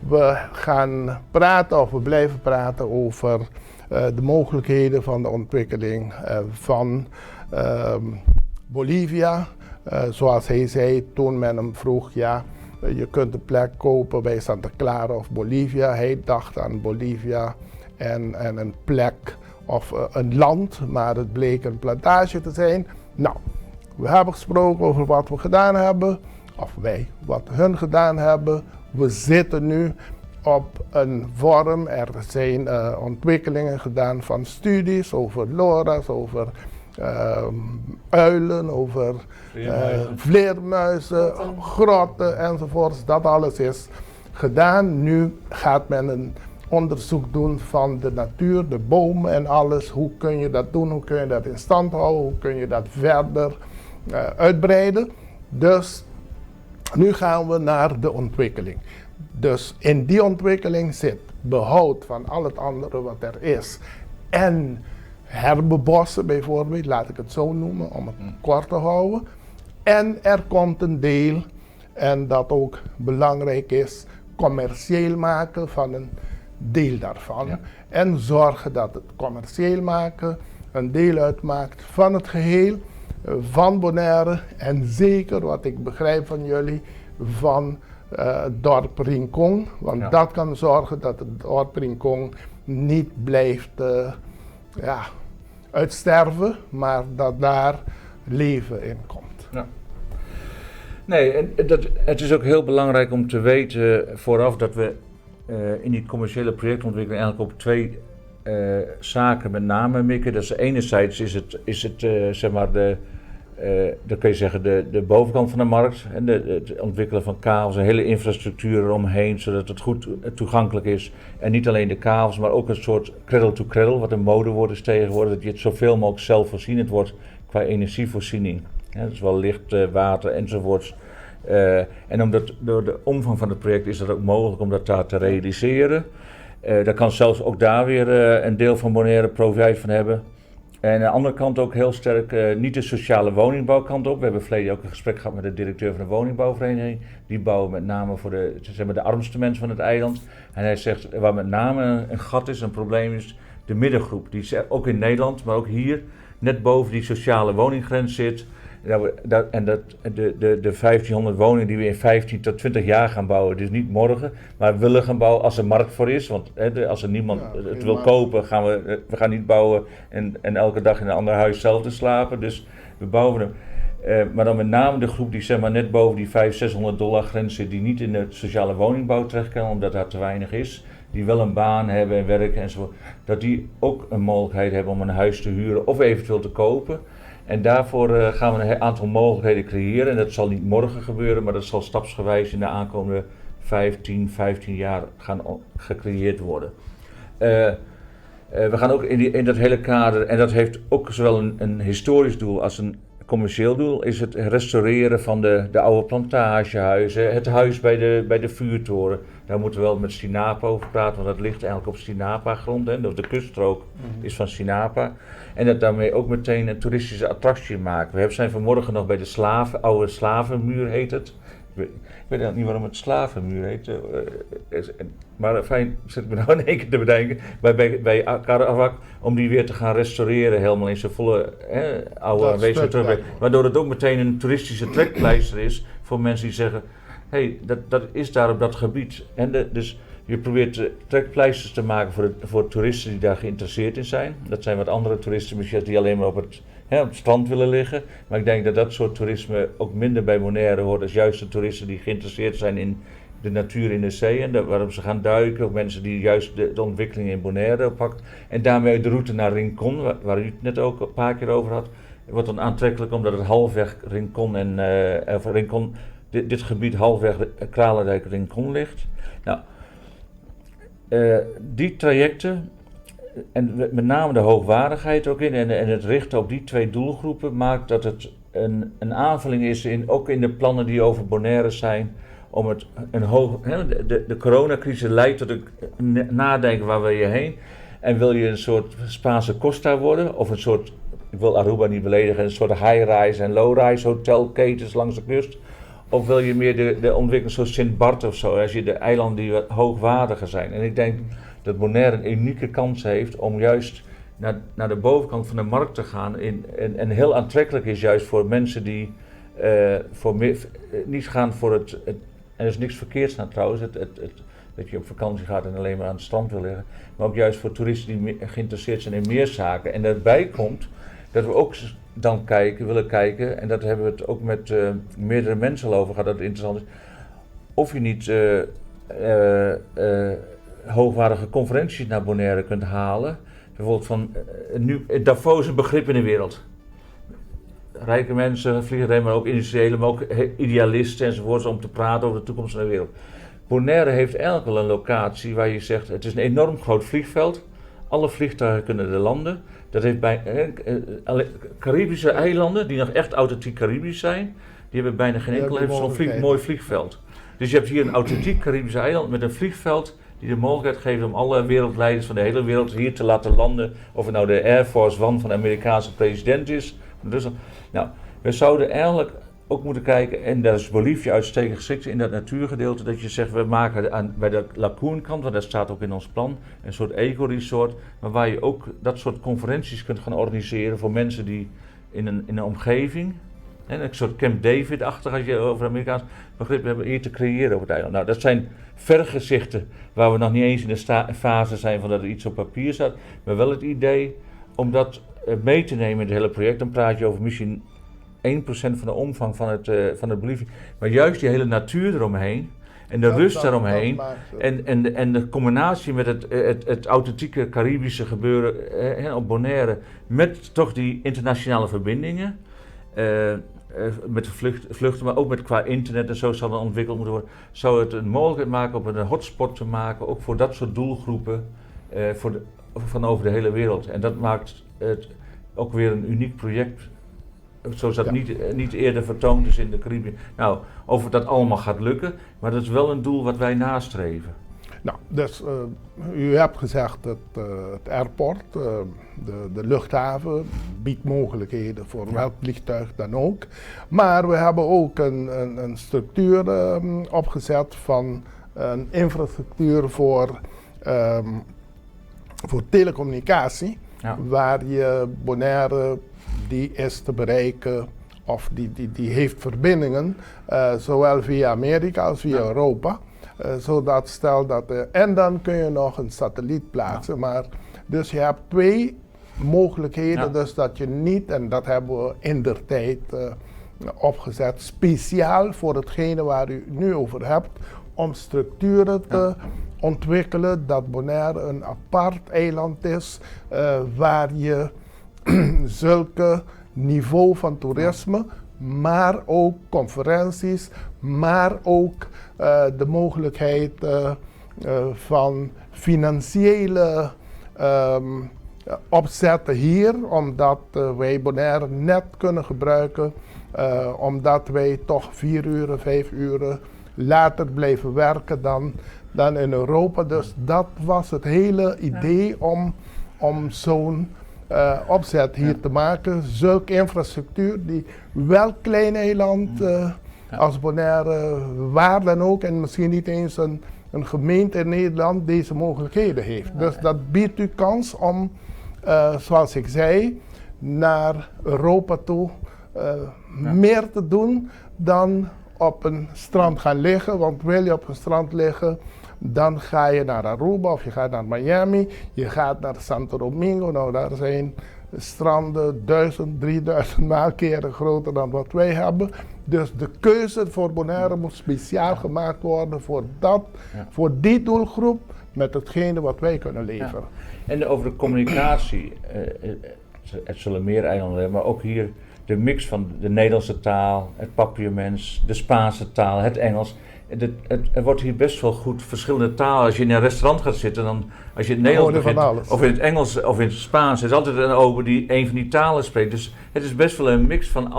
We gaan praten, of we blijven praten over de mogelijkheden van de ontwikkeling van Bolivia. Zoals hij zei toen men hem vroeg, ja, je kunt een plek kopen bij Santa Clara of Bolivia. Hij dacht aan Bolivia en een plek of een land, maar het bleek een plantage te zijn. Nou, we hebben gesproken over wat we gedaan hebben, of wij, wat hun gedaan hebben. We zitten nu op een vorm, er zijn ontwikkelingen gedaan van studies over lora's, over uilen, over vleermuizen, grotten enzovoorts. Dat alles is gedaan. Nu gaat men een onderzoek doen van de natuur, de bomen en alles. Hoe kun je dat doen, hoe kun je dat in stand houden, hoe kun je dat verder uitbreiden. Dus nu gaan we naar de ontwikkeling. Dus in die ontwikkeling zit behoud van al het andere wat er is. En herbebossen bijvoorbeeld, laat ik het zo noemen om het kort te houden. En er komt een deel, en dat ook belangrijk is, commercieel maken van een deel daarvan. Ja. En zorgen dat het commercieel maken een deel uitmaakt van het geheel van Bonaire en zeker wat ik begrijp van jullie van het dorp Rincon. Want dat kan zorgen dat het dorp Rincon niet blijft uitsterven, maar dat daar leven in komt. Ja. Nee, en het is ook heel belangrijk om te weten vooraf dat we in die commerciële projectontwikkeling eigenlijk op twee zaken met name mikken. Dat is enerzijds is het zeg maar dan kun je zeggen de bovenkant van de markt en het ontwikkelen van kavels, een hele infrastructuur eromheen, zodat het goed toegankelijk is. En niet alleen de kavels, maar ook een soort cradle-to-cradle, wat een modewoord is tegenwoordig, dat je het zoveel mogelijk zelfvoorzienend wordt qua energievoorziening. Ja, dus wel licht, water enzovoorts. En omdat door de omvang van het project is het ook mogelijk om dat daar te realiseren. Daar kan zelfs ook daar weer een deel van Bonaire profijt van hebben. En aan de andere kant ook heel sterk niet de sociale woningbouwkant op. We hebben verleden ook een gesprek gehad met de directeur van de woningbouwvereniging. Die bouwen met name voor de armste mensen van het eiland. En hij zegt waar met name een gat is, een probleem is, de middengroep. Die ook in Nederland, maar ook hier, net boven die sociale woninggrens zit. En de 1500 woningen die we in 15 tot 20 jaar gaan bouwen, dus niet morgen, maar willen gaan bouwen als er markt voor is. Want als er niemand het wil kopen, gaan we gaan niet bouwen en elke dag in een ander huis zelf te slapen. Dus we bouwen hem. Maar dan met name de groep die zeg maar net boven die $500-600 grens zit, die niet in de sociale woningbouw terecht kan, omdat daar te weinig is. Die wel een baan hebben en werken enzovoort. Dat die ook een mogelijkheid hebben om een huis te huren of eventueel te kopen. En daarvoor gaan we een aantal mogelijkheden creëren. En dat zal niet morgen gebeuren, maar dat zal stapsgewijs in de aankomende 15 jaar gaan gecreëerd worden. We gaan ook in dat hele kader, en dat heeft ook zowel een historisch doel als een commercieel doel, is het restaureren van de oude plantagehuizen, het huis bij de vuurtoren. Daar moeten we wel met Sinapa over praten, want dat ligt eigenlijk op Sinapa-grond. De kuststrook is van Sinapa. En dat daarmee ook meteen een toeristische attractie maken. We zijn vanmorgen nog bij de oude slavenmuur heet het. Ik weet eigenlijk niet waarom het slavenmuur heet. Maar fijn, zit ik me nou in één keer te bedenken. Bij Karawak, om die weer te gaan restaureren, helemaal in zijn volle oude aanwezigheid terug. Waardoor het ook meteen een toeristische trekpleister is voor mensen die zeggen: hé, dat is daar op dat gebied. En dus je probeert trekpleisters te maken voor toeristen die daar geïnteresseerd in zijn. Dat zijn wat andere toeristen misschien die alleen maar op het strand willen liggen. Maar ik denk dat dat soort toerisme ook minder bij Bonaire hoort als juist de toeristen die geïnteresseerd zijn in de natuur in de zee. En waarom ze gaan duiken. Ook mensen die juist de ontwikkeling in Bonaire oppakt. En daarmee de route naar Rincon, waar u het net ook een paar keer over had, wordt dan aantrekkelijk omdat het halfweg Rincon Rincon, dit gebied halfweg Kralendijk Rincon ligt. Nou, die trajecten, en met name de hoogwaardigheid ook in en het richten op die twee doelgroepen, maakt dat het een aanvulling is ook in de plannen die over Bonaire zijn, om het de coronacrisis leidt tot een nadenken: waar wil je heen? En wil je een soort Spaanse Costa worden, of een soort, ik wil Aruba niet beledigen, een soort high-rise en low-rise hotelketens langs de kust? Of wil je meer de ontwikkeling zoals Sint Bart of zo, als je de eilanden die wat hoogwaardiger zijn? En ik denk dat Bonaire een unieke kans heeft om juist naar de bovenkant van de markt te gaan. En heel aantrekkelijk is juist voor mensen die niet gaan voor het. En er is niks verkeerds aan trouwens, dat je op vakantie gaat en alleen maar aan het strand wil liggen. Maar ook juist voor toeristen die geïnteresseerd zijn in meer zaken. En daarbij komt dat we ook dan willen kijken, en dat hebben we het ook met meerdere mensen al over gehad, dat het interessant is, of je niet hoogwaardige conferenties naar Bonaire kunt halen. Bijvoorbeeld van, Davos is een begrip in de wereld. Rijke mensen vliegen erin, maar ook industriële, maar ook idealisten enzovoorts, om te praten over de toekomst van de wereld. Bonaire heeft eigenlijk wel een locatie waar je zegt, het is een enorm groot vliegveld. Alle vliegtuigen kunnen er landen. Dat heeft bij Caribische eilanden, die nog echt authentiek Caribisch zijn, die hebben bijna geen enkel zo'n mooi vliegveld. Dus je hebt hier een authentiek Caribisch eiland met een vliegveld die de mogelijkheid geeft om alle wereldleiders van de hele wereld hier te laten landen. Of het nou de Air Force One van de Amerikaanse president is. Nou, we zouden eigenlijk ook moeten kijken, en daar is Bolivia uitstekend geschikt in dat natuurgedeelte, dat je zegt, we maken bij de Lagoon-kant, want dat staat ook in ons plan, een soort eco-resort, maar waar je ook dat soort conferenties kunt gaan organiseren voor mensen die in een omgeving, een soort Camp David-achtig, als je over Amerikaans begrip hebben, hier te creëren op het eiland. Nou, dat zijn vergezichten waar we nog niet eens in de fase zijn van dat er iets op papier staat, maar wel het idee om dat mee te nemen in het hele project. Dan praat je over misschien 1% van de omvang van het Bolivia, maar juist die hele natuur eromheen en de rust daaromheen en de combinatie met het authentieke Caribische gebeuren op Bonaire met toch die internationale verbindingen, met de vluchten, maar ook met qua internet en zo zal het ontwikkeld moeten worden, zou het een mogelijkheid maken om een hotspot te maken, ook voor dat soort doelgroepen van over de hele wereld. En dat maakt het ook weer een uniek project, zoals dat niet eerder vertoond is in de Caribië. Nou, of dat allemaal gaat lukken, maar dat is wel een doel wat wij nastreven. Nou, dus u hebt gezegd dat het airport, de luchthaven, biedt mogelijkheden voor welk vliegtuig dan ook. Maar we hebben ook een structuur opgezet van een infrastructuur voor telecommunicatie, waar je Bonaire, die is te bereiken of die heeft verbindingen, zowel via Amerika als via Europa. Zodat stel dat en dan kun je nog een satelliet plaatsen, maar dus je hebt twee mogelijkheden, dus dat je niet, en dat hebben we indertijd opgezet, speciaal voor hetgene waar u nu over hebt, om structuren te ontwikkelen, dat Bonaire een apart eiland is, waar je zulke niveau van toerisme, maar ook conferenties, maar ook de mogelijkheid van financiële opzetten hier, omdat wij Bonaire net kunnen gebruiken, omdat wij toch 4 uur, 5 uur later blijven werken dan in Europa. Dus dat was het hele idee om zo'n opzet hier te maken. Zulke infrastructuur die welk klein eiland als Bonaire, waar dan ook, en misschien niet eens een gemeente in Nederland deze mogelijkheden heeft. Dus dat biedt u kans om, zoals ik zei, naar Europa toe meer te doen dan op een strand gaan liggen. Want wil je op een strand liggen, dan ga je naar Aruba of je gaat naar Miami, je gaat naar Santo Domingo. Nou, daar zijn stranden 1000, 3000 maal keren groter dan wat wij hebben. Dus de keuze voor Bonaire moet speciaal gemaakt worden voor die doelgroep met hetgene wat wij kunnen leveren. Ja. En over de communicatie, het zullen meer eilanden hebben, maar ook hier de mix van de Nederlandse taal, het Papiaments, de Spaanse taal, het Engels. Er wordt hier best wel goed verschillende talen. Als je in een restaurant gaat zitten, dan als je in het Nederlands begint, of in het Engels of in het Spaans, er is altijd een ober die een van die talen spreekt. Dus het is best wel een mix van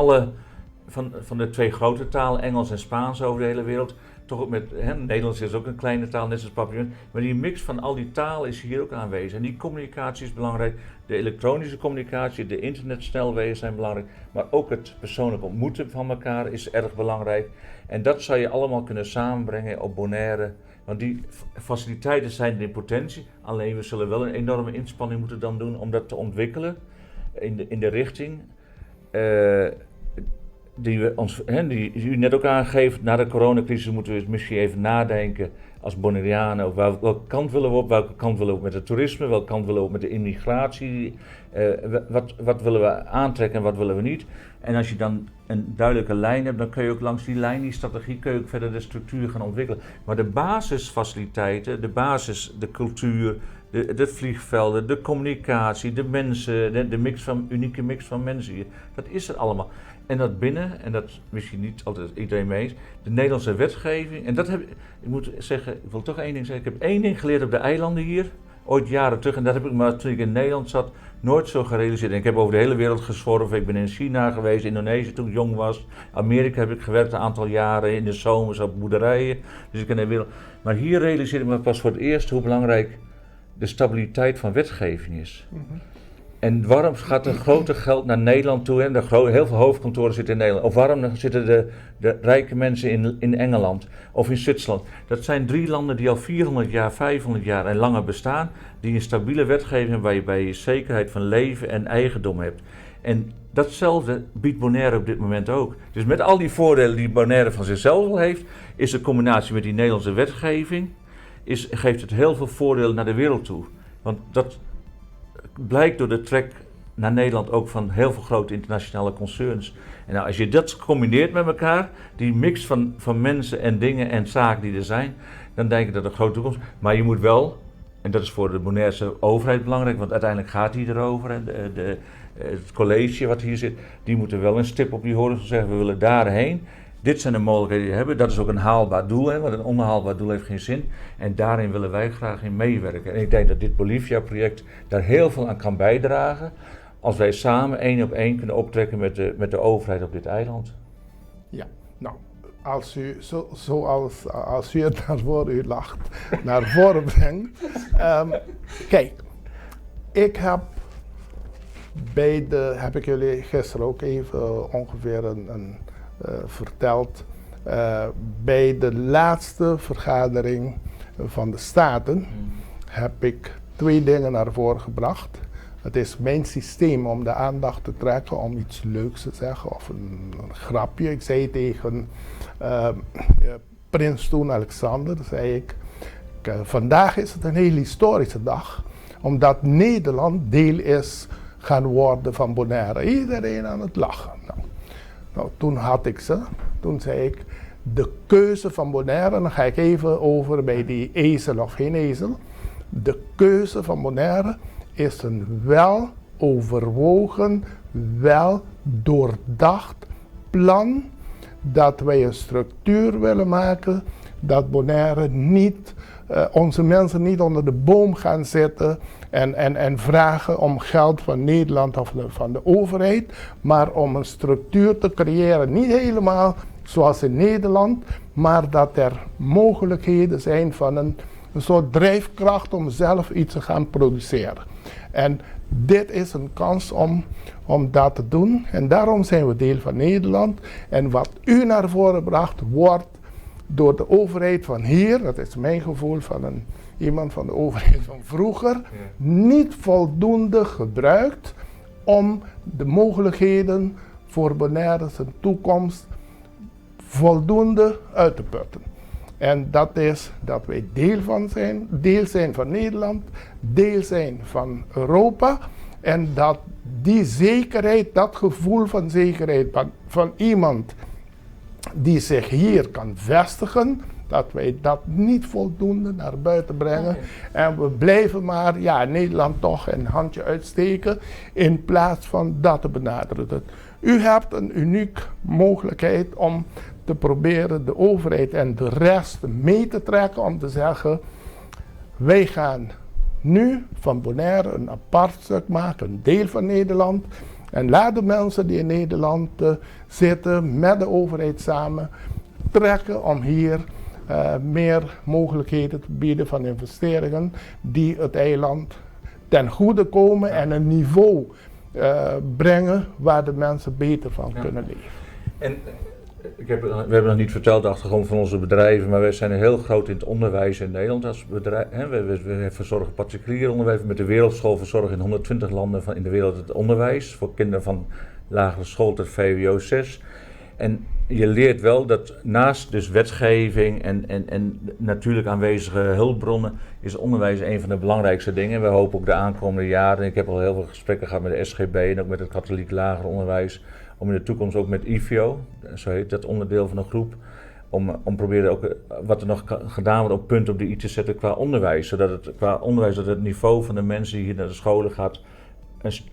van de twee grote talen, Engels en Spaans over de hele wereld. Toch ook met, Nederlands is ook een kleine taal, net zoals Papiament. Maar die mix van al die talen is hier ook aanwezig. En die communicatie is belangrijk. De elektronische communicatie, de internetsnelwegen zijn belangrijk. Maar ook het persoonlijk ontmoeten van elkaar is erg belangrijk. En dat zou je allemaal kunnen samenbrengen op Bonaire. Want die faciliteiten zijn in potentie. Alleen we zullen wel een enorme inspanning moeten dan doen om dat te ontwikkelen. In de richting die u net ook aangeeft. Na de coronacrisis moeten we misschien even nadenken als Bonaireanen. Welke kant willen we op? Welke kant willen we op met het toerisme? Welke kant willen we op met de immigratie? Wat willen we aantrekken en wat willen we niet? En als je dan een duidelijke lijn hebt, dan kun je ook langs die lijn, die strategie, kun je ook verder de structuur gaan ontwikkelen. Maar de basisfaciliteiten, de cultuur, de vliegvelden, de communicatie, de mensen, de unieke mix van mensen hier, dat is er allemaal. En dat binnen, en dat misschien niet altijd iedereen mee is, de Nederlandse wetgeving. En dat ik moet zeggen, ik wil toch één ding zeggen. Ik heb één ding geleerd op de eilanden hier, ooit jaren terug. En dat heb ik maar toen ik in Nederland zat nooit zo gerealiseerd. En ik heb over de hele wereld gezworven. Ik ben in China geweest, Indonesië toen ik jong was. Amerika heb ik gewerkt een aantal jaren in de zomers op boerderijen. Dus ik ken de wereld. Maar hier realiseerde ik me pas voor het eerst hoe belangrijk de stabiliteit van wetgeving is. Mm-hmm. En waarom gaat er groter geld naar Nederland toe? En heel veel hoofdkantoren zitten in Nederland. Of waarom zitten de rijke mensen in Engeland of in Zwitserland? Dat zijn 3 landen die al 400 jaar, 500 jaar en langer bestaan. Die een stabiele wetgeving hebben waarbij je zekerheid van leven en eigendom hebt. En datzelfde biedt Bonaire op dit moment ook. Dus met al die voordelen die Bonaire van zichzelf al heeft, is de combinatie met die Nederlandse wetgeving, geeft het heel veel voordelen naar de wereld toe. Want dat blijkt door de trek naar Nederland ook van heel veel grote internationale concerns. En nou, als je dat combineert met elkaar, die mix van mensen en dingen en zaken die er zijn, dan denk ik dat er een grote toekomst is. Maar je moet wel, en dat is voor de Bonairese overheid belangrijk, want uiteindelijk gaat die erover. En het college wat hier zit, die moeten wel een stip op die horizon zeggen, we willen daarheen. Dit zijn de mogelijkheden die we hebben. Dat is ook een haalbaar doel, want een onhaalbaar doel heeft geen zin. En daarin willen wij graag in meewerken. En ik denk dat dit Bolivia-project daar heel veel aan kan bijdragen, als wij samen 1 op 1 kunnen optrekken met de overheid op dit eiland. Ja, nou, als u het naar voor u lacht, naar voren brengt. Kijk, ik heb ik jullie gisteren ook even ongeveer verteld, bij de laatste vergadering van de Staten heb ik 2 dingen naar voren gebracht. Het is mijn systeem om de aandacht te trekken, om iets leuks te zeggen of een grapje. Ik zei tegen prins toen Alexander, zei ik, vandaag is het een heel historische dag, omdat Nederland deel is gaan worden van Bonaire. Iedereen aan het lachen. Nou, toen zei ik, de keuze van Bonaire, dan ga ik even over bij die ezel of geen ezel. De keuze van Bonaire is een wel overwogen, wel doordacht plan dat wij een structuur willen maken, dat Bonaire niet, onze mensen niet onder de boom gaan zitten en vragen om geld van Nederland of van de overheid, maar om een structuur te creëren, niet helemaal zoals in Nederland, maar dat er mogelijkheden zijn van een soort drijfkracht om zelf iets te gaan produceren. En dit is een kans om dat te doen. En daarom zijn we deel van Nederland. En wat u naar voren bracht, wordt door de overheid van hier, dat is mijn gevoel van iemand van de overheid van vroeger, niet voldoende gebruikt om de mogelijkheden voor Bonaire zijn toekomst voldoende uit te putten. En dat is dat wij deel zijn van Nederland, deel zijn van Europa. En dat die zekerheid, dat gevoel van zekerheid van iemand die zich hier kan vestigen, dat wij dat niet voldoende naar buiten brengen. En we blijven maar, Nederland toch een handje uitsteken in plaats van dat te benaderen. U hebt een unieke mogelijkheid om te proberen de overheid en de rest mee te trekken om te zeggen, wij gaan nu van Bonaire een apart stuk maken, een deel van Nederland. En laat de mensen die in Nederland zitten met de overheid samen trekken om hier meer mogelijkheden te bieden van investeringen die het eiland ten goede komen en een niveau brengen waar de mensen beter van kunnen leven. En we hebben nog niet verteld de achtergrond van onze bedrijven, maar wij zijn heel groot in het onderwijs in Nederland als bedrijf. We verzorgen particulier onderwijs, met de Wereldschool verzorgen in 120 landen in de wereld het onderwijs voor kinderen van lagere school tot VWO 6. En je leert wel dat naast dus wetgeving en natuurlijk aanwezige hulpbronnen is onderwijs een van de belangrijkste dingen. We hopen ook de aankomende jaren, ik heb al heel veel gesprekken gehad met de SGB en ook met het katholiek lager onderwijs, om in de toekomst ook met IVO, zo heet dat onderdeel van de groep, om proberen ook wat er nog gedaan wordt op punt op de i te zetten qua onderwijs. Zodat het niveau van de mensen die hier naar de scholen gaat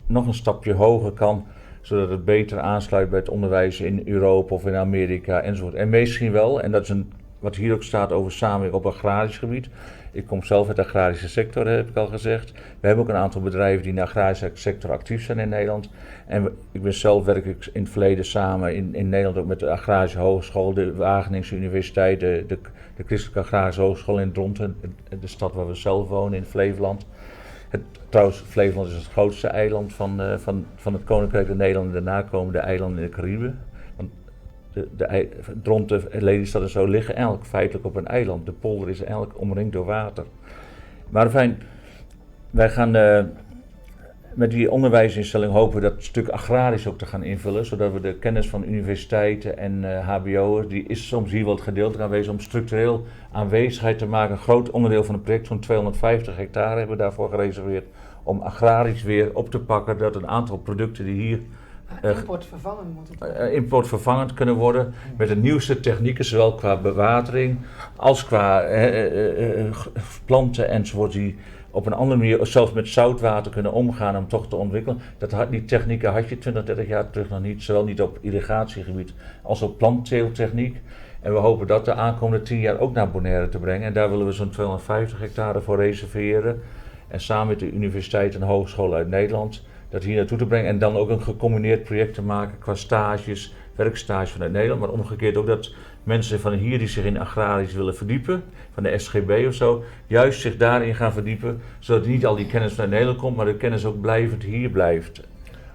nog een stapje hoger kan, zodat het beter aansluit bij het onderwijs in Europa of in Amerika enzovoort. En misschien wel, en dat is wat hier ook staat over samenwerking op agrarisch gebied. Ik kom zelf uit de agrarische sector, heb ik al gezegd. We hebben ook een aantal bedrijven die in de agrarische sector actief zijn in Nederland. En ik ben zelf werk ik in het verleden samen in Nederland ook met de Agrarische Hogeschool, de Wageningse Universiteit, de Christelijke Agrarische Hogeschool in Dronten, de stad waar we zelf wonen in Flevoland. Trouwens, Flevoland is het grootste eiland van het Koninkrijk van Nederland en de nakomende eilanden in de Cariben. Want Dronten en Lelystad en zo liggen eigenlijk feitelijk op een eiland. De polder is eigenlijk omringd door water. Maar fijn, wij gaan met die onderwijsinstelling hopen we dat stuk agrarisch ook te gaan invullen, zodat we de kennis van universiteiten en hbo'ers, die is soms hier wel het gedeelte aanwezig, om structureel aanwezigheid te maken. Een groot onderdeel van het project, zo'n 250 hectare hebben we daarvoor gereserveerd, om agrarisch weer op te pakken, dat een aantal producten die hier importvervangend kunnen worden, met de nieuwste technieken, zowel qua bewatering als qua planten enzovoort, die op een andere manier, zelfs met zoutwater kunnen omgaan om toch te ontwikkelen. Die technieken had je 20, 30 jaar terug nog niet, zowel niet op irrigatiegebied als op plantteeltechniek. En we hopen dat de aankomende 10 jaar ook naar Bonaire te brengen. En daar willen we zo'n 250 hectare voor reserveren. En samen met de universiteit en hogescholen uit Nederland dat hier naartoe te brengen. En dan ook een gecombineerd project te maken qua stages, werkstages vanuit Nederland. Maar omgekeerd ook dat mensen van hier die zich in agrarisch willen verdiepen, van de SGB of zo, juist zich daarin gaan verdiepen. Zodat niet al die kennis vanuit Nederland komt, maar de kennis ook blijvend hier blijft.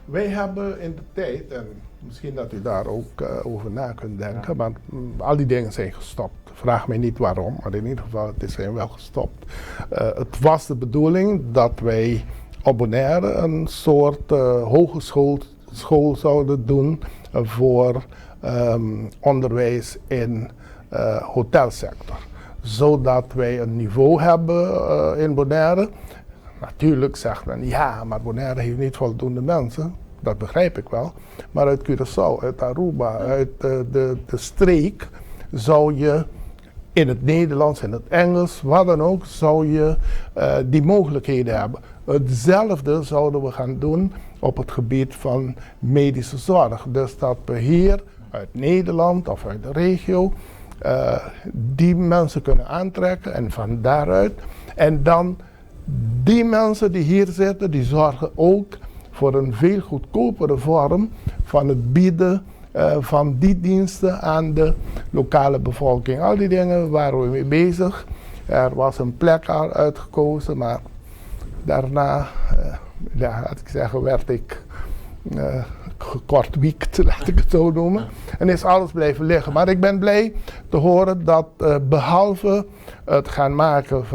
Wij hebben in de tijd, en misschien dat u daar ook over na kunt denken, maar al die dingen zijn gestopt. Vraag mij niet waarom, maar in ieder geval, het zijn wel gestopt. Het was de bedoeling dat wij op Bonaire een soort hogeschool zouden doen voor onderwijs in hotelsector. Zodat wij een niveau hebben in Bonaire. Natuurlijk zegt men, ja, maar Bonaire heeft niet voldoende mensen. Dat begrijp ik wel. Maar uit Curaçao, uit Aruba, uit de streek zou je in het Nederlands, in het Engels, wat dan ook, zou je die mogelijkheden hebben. Hetzelfde zouden we gaan doen op het gebied van medische zorg. Dus dat we hier uit Nederland of uit de regio die mensen kunnen aantrekken en van daaruit. En dan die mensen die hier zitten, die zorgen ook voor een veel goedkopere vorm van het bieden van die diensten aan de lokale bevolking. Al die dingen waren we mee bezig. Er was een plek uitgekozen, maar daarna, laat ik zeggen, werd ik gekortwiekt, laat ik het zo noemen. En is alles blijven liggen. Maar ik ben blij te horen dat behalve het gaan maken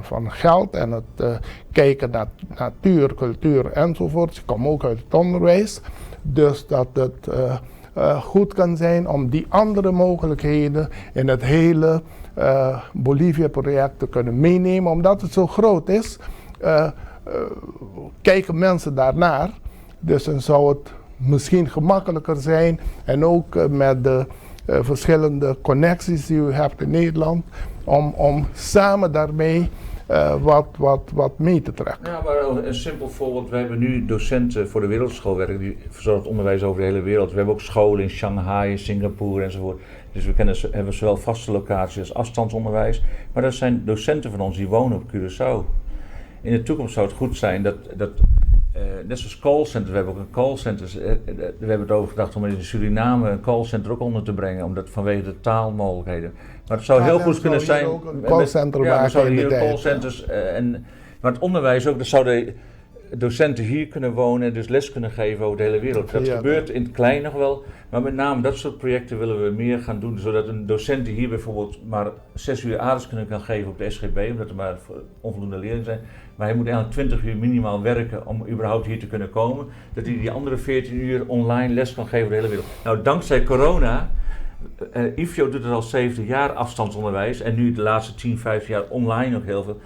van geld en het kijken naar natuur, cultuur enzovoort. Ik kom ook uit het onderwijs. Dus dat het goed kan zijn om die andere mogelijkheden in het hele Bolivia-project te kunnen meenemen. Omdat het zo groot is, kijken mensen daarnaar. Dus dan zou het misschien gemakkelijker zijn en ook met de verschillende connecties die u hebt in Nederland, om samen daarmee wat mee te trekken. Ja, maar een simpel voorbeeld. We hebben nu docenten voor de wereldschoolwerk, die verzorgen het onderwijs over de hele wereld. We hebben ook scholen in Shanghai, in Singapore enzovoort. Dus we hebben zowel vaste locaties als afstandsonderwijs. Maar dat zijn docenten van ons die wonen op Curaçao. In de toekomst zou het goed zijn dat net zoals callcenters, we hebben ook een callcenter. We hebben het over gedacht om in Suriname een callcenter ook onder te brengen, omdat vanwege de taalmogelijkheden. Maar het zou heel goed kunnen zijn. Ook een callcenter maken in de tijd. Callcenters, maar het onderwijs ook, dat zouden docenten hier kunnen wonen en dus les kunnen geven over de hele wereld. Dat gebeurt in het klein nog wel, maar met name dat soort projecten willen we meer gaan doen, zodat een docent die hier bijvoorbeeld maar 6 uur aardrijkskunde kan geven op de SGB, omdat er maar onvoldoende leerlingen zijn, maar hij moet eigenlijk 20 uur minimaal werken om überhaupt hier te kunnen komen, dat hij die andere 14 uur online les kan geven over de hele wereld. Nou, dankzij corona, IFJO doet het al 70 jaar afstandsonderwijs en nu de laatste 10, 15 jaar online ook heel veel,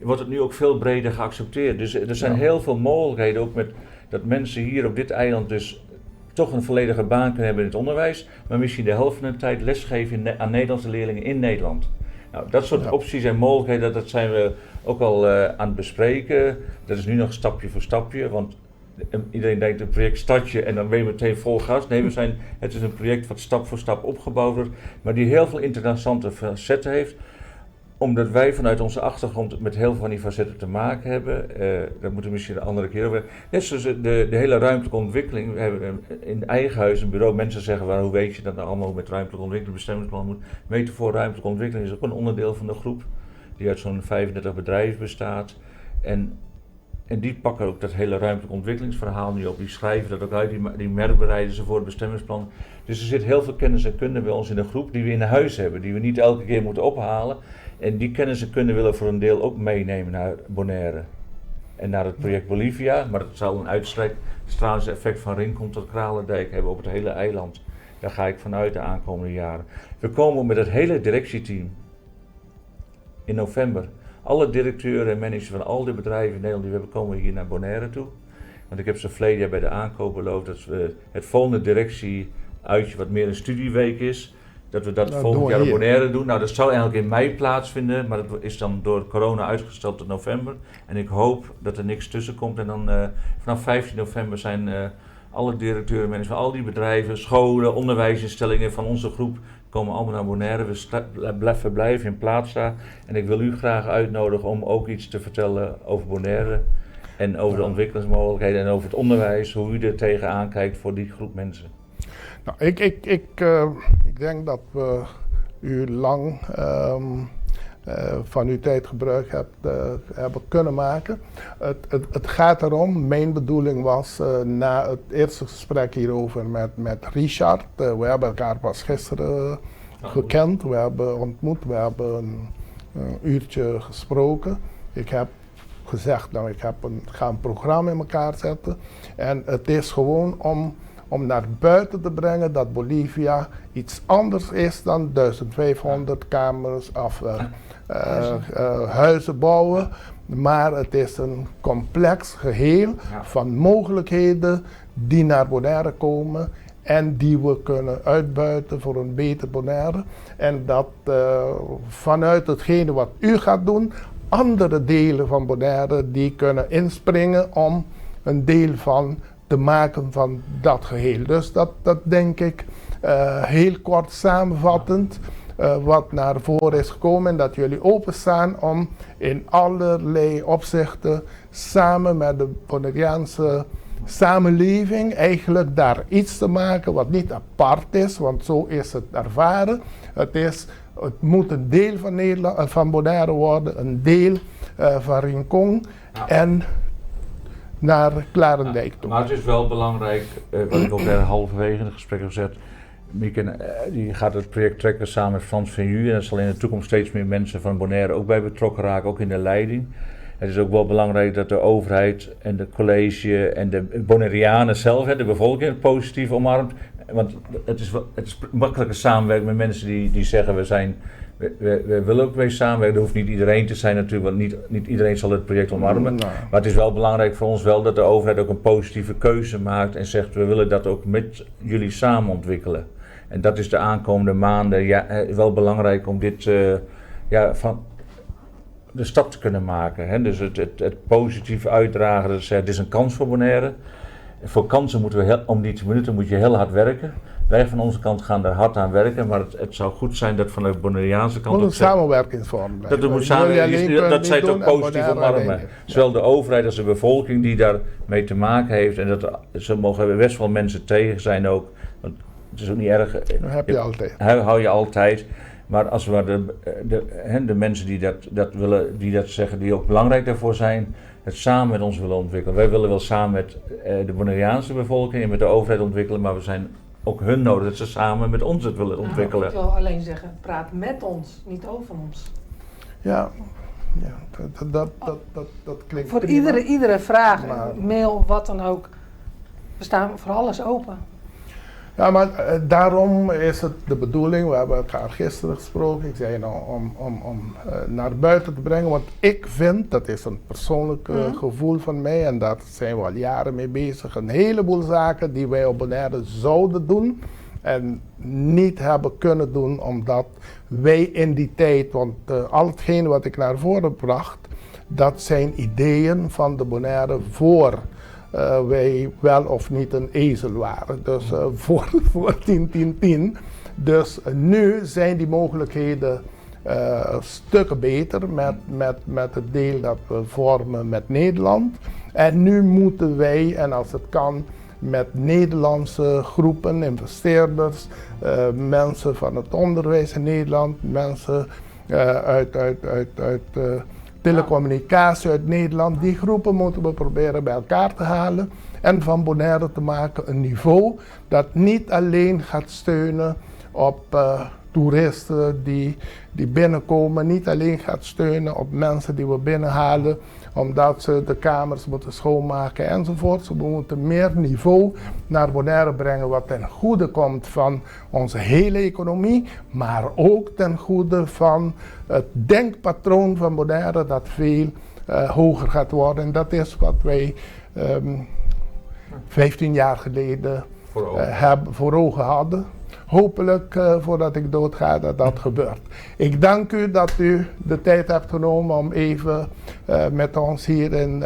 wordt het nu ook veel breder geaccepteerd. Dus er zijn heel veel mogelijkheden, ook met dat mensen hier op dit eiland dus toch een volledige baan kunnen hebben in het onderwijs, maar misschien de helft van de tijd lesgeven aan Nederlandse leerlingen in Nederland. Nou, dat soort opties en mogelijkheden, dat zijn we ook al aan het bespreken. Dat is nu nog stapje voor stapje, want iedereen denkt een project start je en dan ben je meteen vol gas. Nee, het is een project wat stap voor stap opgebouwd wordt, maar die heel veel interessante facetten heeft. Omdat wij vanuit onze achtergrond met heel veel van die facetten te maken hebben, daar moeten we misschien een andere keer over hebben. Net zoals de hele ruimtelijke ontwikkeling. We hebben in eigen huis een bureau, mensen zeggen, well, hoe weet je dat nou allemaal met ruimtelijke ontwikkeling, bestemmingsplan moet. Meten voor ruimtelijke ontwikkeling is ook een onderdeel van de groep, die uit zo'n 35 bedrijven bestaat. En die pakken ook dat hele ruimtelijke ontwikkelingsverhaal nu op, die schrijven dat ook uit, die merkbereiden ze voor het bestemmingsplan. Dus er zit heel veel kennis en kunde bij ons in de groep die we in huis hebben, die we niet elke keer moeten ophalen. En die kennis en kunde willen voor een deel ook meenemen naar Bonaire en naar het project Bolivia. Maar het zal een uitstralingseffect van Rincon tot Kralendijk hebben op het hele eiland. Daar ga ik vanuit de aankomende jaren. We komen met het hele directieteam in november. Alle directeuren en managers van al die bedrijven in Nederland die we hebben, komen hier naar Bonaire toe. Want ik heb ze verleden jaar bij de aankoop beloofd dat we het volgende directieuitje, wat meer een studieweek is, dat we dat volgend jaar op Bonaire doen. Nou, dat zou eigenlijk in mei plaatsvinden, maar dat is dan door corona uitgesteld tot november. En ik hoop dat er niks tussen komt. En dan vanaf 15 november zijn alle directeuren, managers van al die bedrijven, scholen, onderwijsinstellingen van onze groep komen allemaal naar Bonaire. We verblijven in Plaatsa. En ik wil u graag uitnodigen om ook iets te vertellen over Bonaire. En over de ontwikkelingsmogelijkheden en over het onderwijs, hoe u er tegenaan kijkt voor die groep mensen. Nou, ik denk dat we u lang van uw tijd gebruik hebben kunnen maken. Het gaat erom, mijn bedoeling was na het eerste gesprek hierover met Richard, we hebben elkaar pas gisteren gekend, we hebben ontmoet, we hebben een uurtje gesproken. Ik heb gezegd, nou, ik ga een programma in elkaar zetten en het is gewoon om naar buiten te brengen dat Bolivia iets anders is dan 1500 kamers of huizen bouwen. Maar het is een complex geheel van mogelijkheden die naar Bonaire komen en die we kunnen uitbuiten voor een beter Bonaire. En dat vanuit hetgene wat u gaat doen, andere delen van Bonaire die kunnen inspringen om een deel van te maken van dat geheel. Dus dat denk ik heel kort samenvattend wat naar voren is gekomen en dat jullie openstaan om in allerlei opzichten samen met de Bonaireaanse samenleving eigenlijk daar iets te maken wat niet apart is, want zo is het ervaren. Het moet een deel van Bonaire worden, een deel van Rincon en naar Klarendijk toe. Maar het is wel belangrijk, wat ik ook halverwege in het gesprek heb gezegd. Mieke, die gaat het project trekken samen met Frans Venu. En er zal in de toekomst steeds meer mensen van Bonaire ook bij betrokken raken, ook in de leiding. Het is ook wel belangrijk dat de overheid en de college en de Bonaireanen zelf, de bevolking, het positief omarmt. Want het is makkelijker samenwerken met mensen die zeggen we willen ook mee samenwerken. Er hoeft niet iedereen te zijn natuurlijk, want niet iedereen zal het project omarmen. Nee. Maar het is wel belangrijk voor ons wel dat de overheid ook een positieve keuze maakt en zegt we willen dat ook met jullie samen ontwikkelen. En dat is de aankomende maanden wel belangrijk om dit van de stap te kunnen maken. Hè? Dus het positief uitdragen, dat dit is een kans voor Bonaire. Voor kansen moeten we om die te benutten moet je heel hard werken. Wij van onze kant gaan er hard aan werken, maar het zou goed zijn dat van de Bonaireaanse kant... Moet een samenwerkingsvorm blijven. Dat moet samenwerken, dat zij het ook positief omarmen. Zowel de overheid als de bevolking die daarmee te maken heeft. En ze mogen best wel mensen tegen zijn ook. Want het is ook niet erg. Dat heb je altijd. Hou je altijd. Maar als we de mensen die dat zeggen, die ook belangrijk daarvoor zijn, het samen met ons willen ontwikkelen. Wij willen wel samen met de Bonaireaanse bevolking en met de overheid ontwikkelen, maar we zijn ook hun nodig dat ze samen met ons het willen ontwikkelen. Ik wil alleen zeggen, praat met ons, niet over ons. Ja, dat klinkt voor prima. iedere vraag, Maar- mail, wat dan ook. We staan voor alles open. Ja, maar daarom is het de bedoeling, we hebben elkaar gisteren gesproken, ik zei nou om naar buiten te brengen, want ik vind, dat is een persoonlijk gevoel van mij en daar zijn we al jaren mee bezig, een heleboel zaken die wij op Bonaire zouden doen en niet hebben kunnen doen omdat wij in die tijd, want al hetgeen wat ik naar voren bracht, dat zijn ideeën van de Bonaire voor wij wel of niet een ezel waren. Dus voor 10-10-10. Dus nu zijn die mogelijkheden stukken beter met het deel dat we vormen met Nederland. En nu moeten wij, en als het kan, met Nederlandse groepen, investeerders, mensen van het onderwijs in Nederland, mensen uit telecommunicatie uit Nederland, die groepen moeten we proberen bij elkaar te halen en van Bonaire te maken een niveau dat niet alleen gaat steunen op toeristen die binnenkomen, niet alleen gaat steunen op mensen die we binnenhalen omdat ze de kamers moeten schoonmaken enzovoort. We moeten meer niveau naar Bonaire brengen wat ten goede komt van onze hele economie, maar ook ten goede van het denkpatroon van Bonaire dat veel hoger gaat worden. En dat is wat wij 15 jaar geleden voor ogen hadden. Hopelijk, voordat ik doodga, dat gebeurt. Ik dank u dat u de tijd hebt genomen om even met ons hier in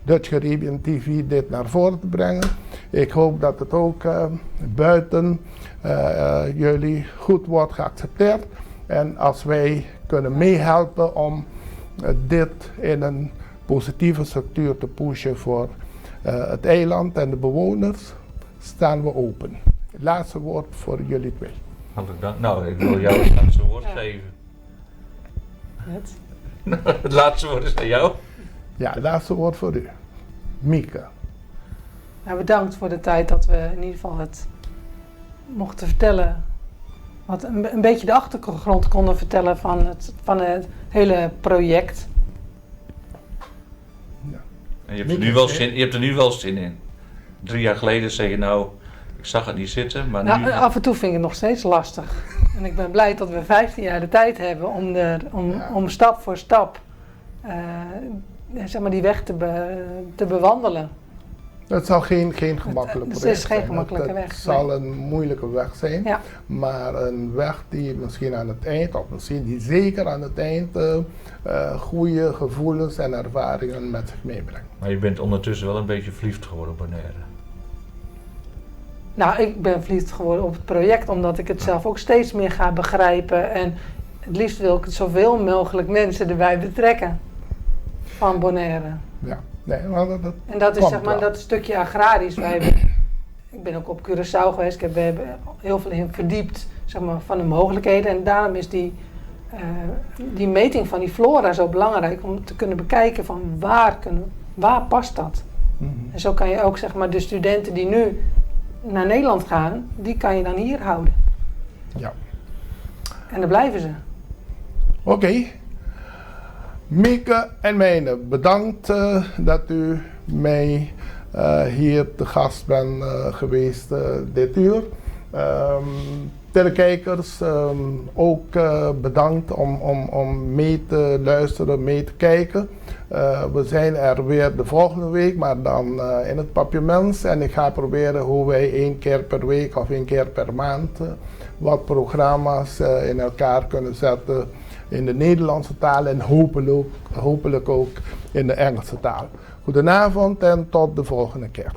Dutch Caribbean TV dit naar voren te brengen. Ik hoop dat het ook buiten jullie goed wordt geaccepteerd. En als wij kunnen meehelpen om dit in een positieve structuur te pushen voor het eiland en de bewoners, staan we open. Het laatste woord voor jullie twee. Hartelijk dank. Nou, ik wil jou het laatste woord geven. Het laatste woord is aan jou. Ja, het laatste woord voor u. Mieke. Nou, bedankt voor de tijd dat we in ieder geval het mochten vertellen. Wat een beetje de achtergrond konden vertellen van het hele project. Ja. En je hebt er nu wel zin in. 3 jaar geleden zeg je nou, ik zag het niet zitten, maar Nou, nu... af en toe vind ik het nog steeds lastig. En ik ben blij dat we 15 jaar de tijd hebben om stap voor stap zeg maar die weg te bewandelen. Het zal geen gemakkelijke Het weg is geen zijn. gemakkelijke weg, Het zal een moeilijke weg zijn, Ja. maar een weg die misschien aan het eind, of misschien die zeker aan het eind, goede gevoelens en ervaringen met zich meebrengt. Maar je bent ondertussen wel een beetje verliefd geworden op Bonaire. Nou, ik ben verliefd geworden op het project, omdat ik het zelf ook steeds meer ga begrijpen. En het liefst wil ik het zoveel mogelijk mensen erbij betrekken van Bonaire. Ja, nee, maar En dat is komt zeg maar wel. dat stukje agrarisch. Ik ben ook op Curaçao geweest, we hebben heel veel in verdiept zeg maar, van de mogelijkheden. En daarom is die die meting van die flora zo belangrijk om te kunnen bekijken van waar past dat. En zo kan je ook zeg maar de studenten die nu naar Nederland gaan, die kan je dan hier houden. Ja. En dan blijven ze. Oké. Mieke en Mijne, bedankt dat u mij hier te gast bent geweest dit uur. Telekijkers, ook bedankt om mee te luisteren, mee te kijken. We zijn er weer de volgende week, maar dan in het Papiaments. En ik ga proberen hoe wij 1 keer per week of 1 keer per maand wat programma's in elkaar kunnen zetten in de Nederlandse taal en hopelijk ook in de Engelse taal. Goedenavond en tot de volgende keer.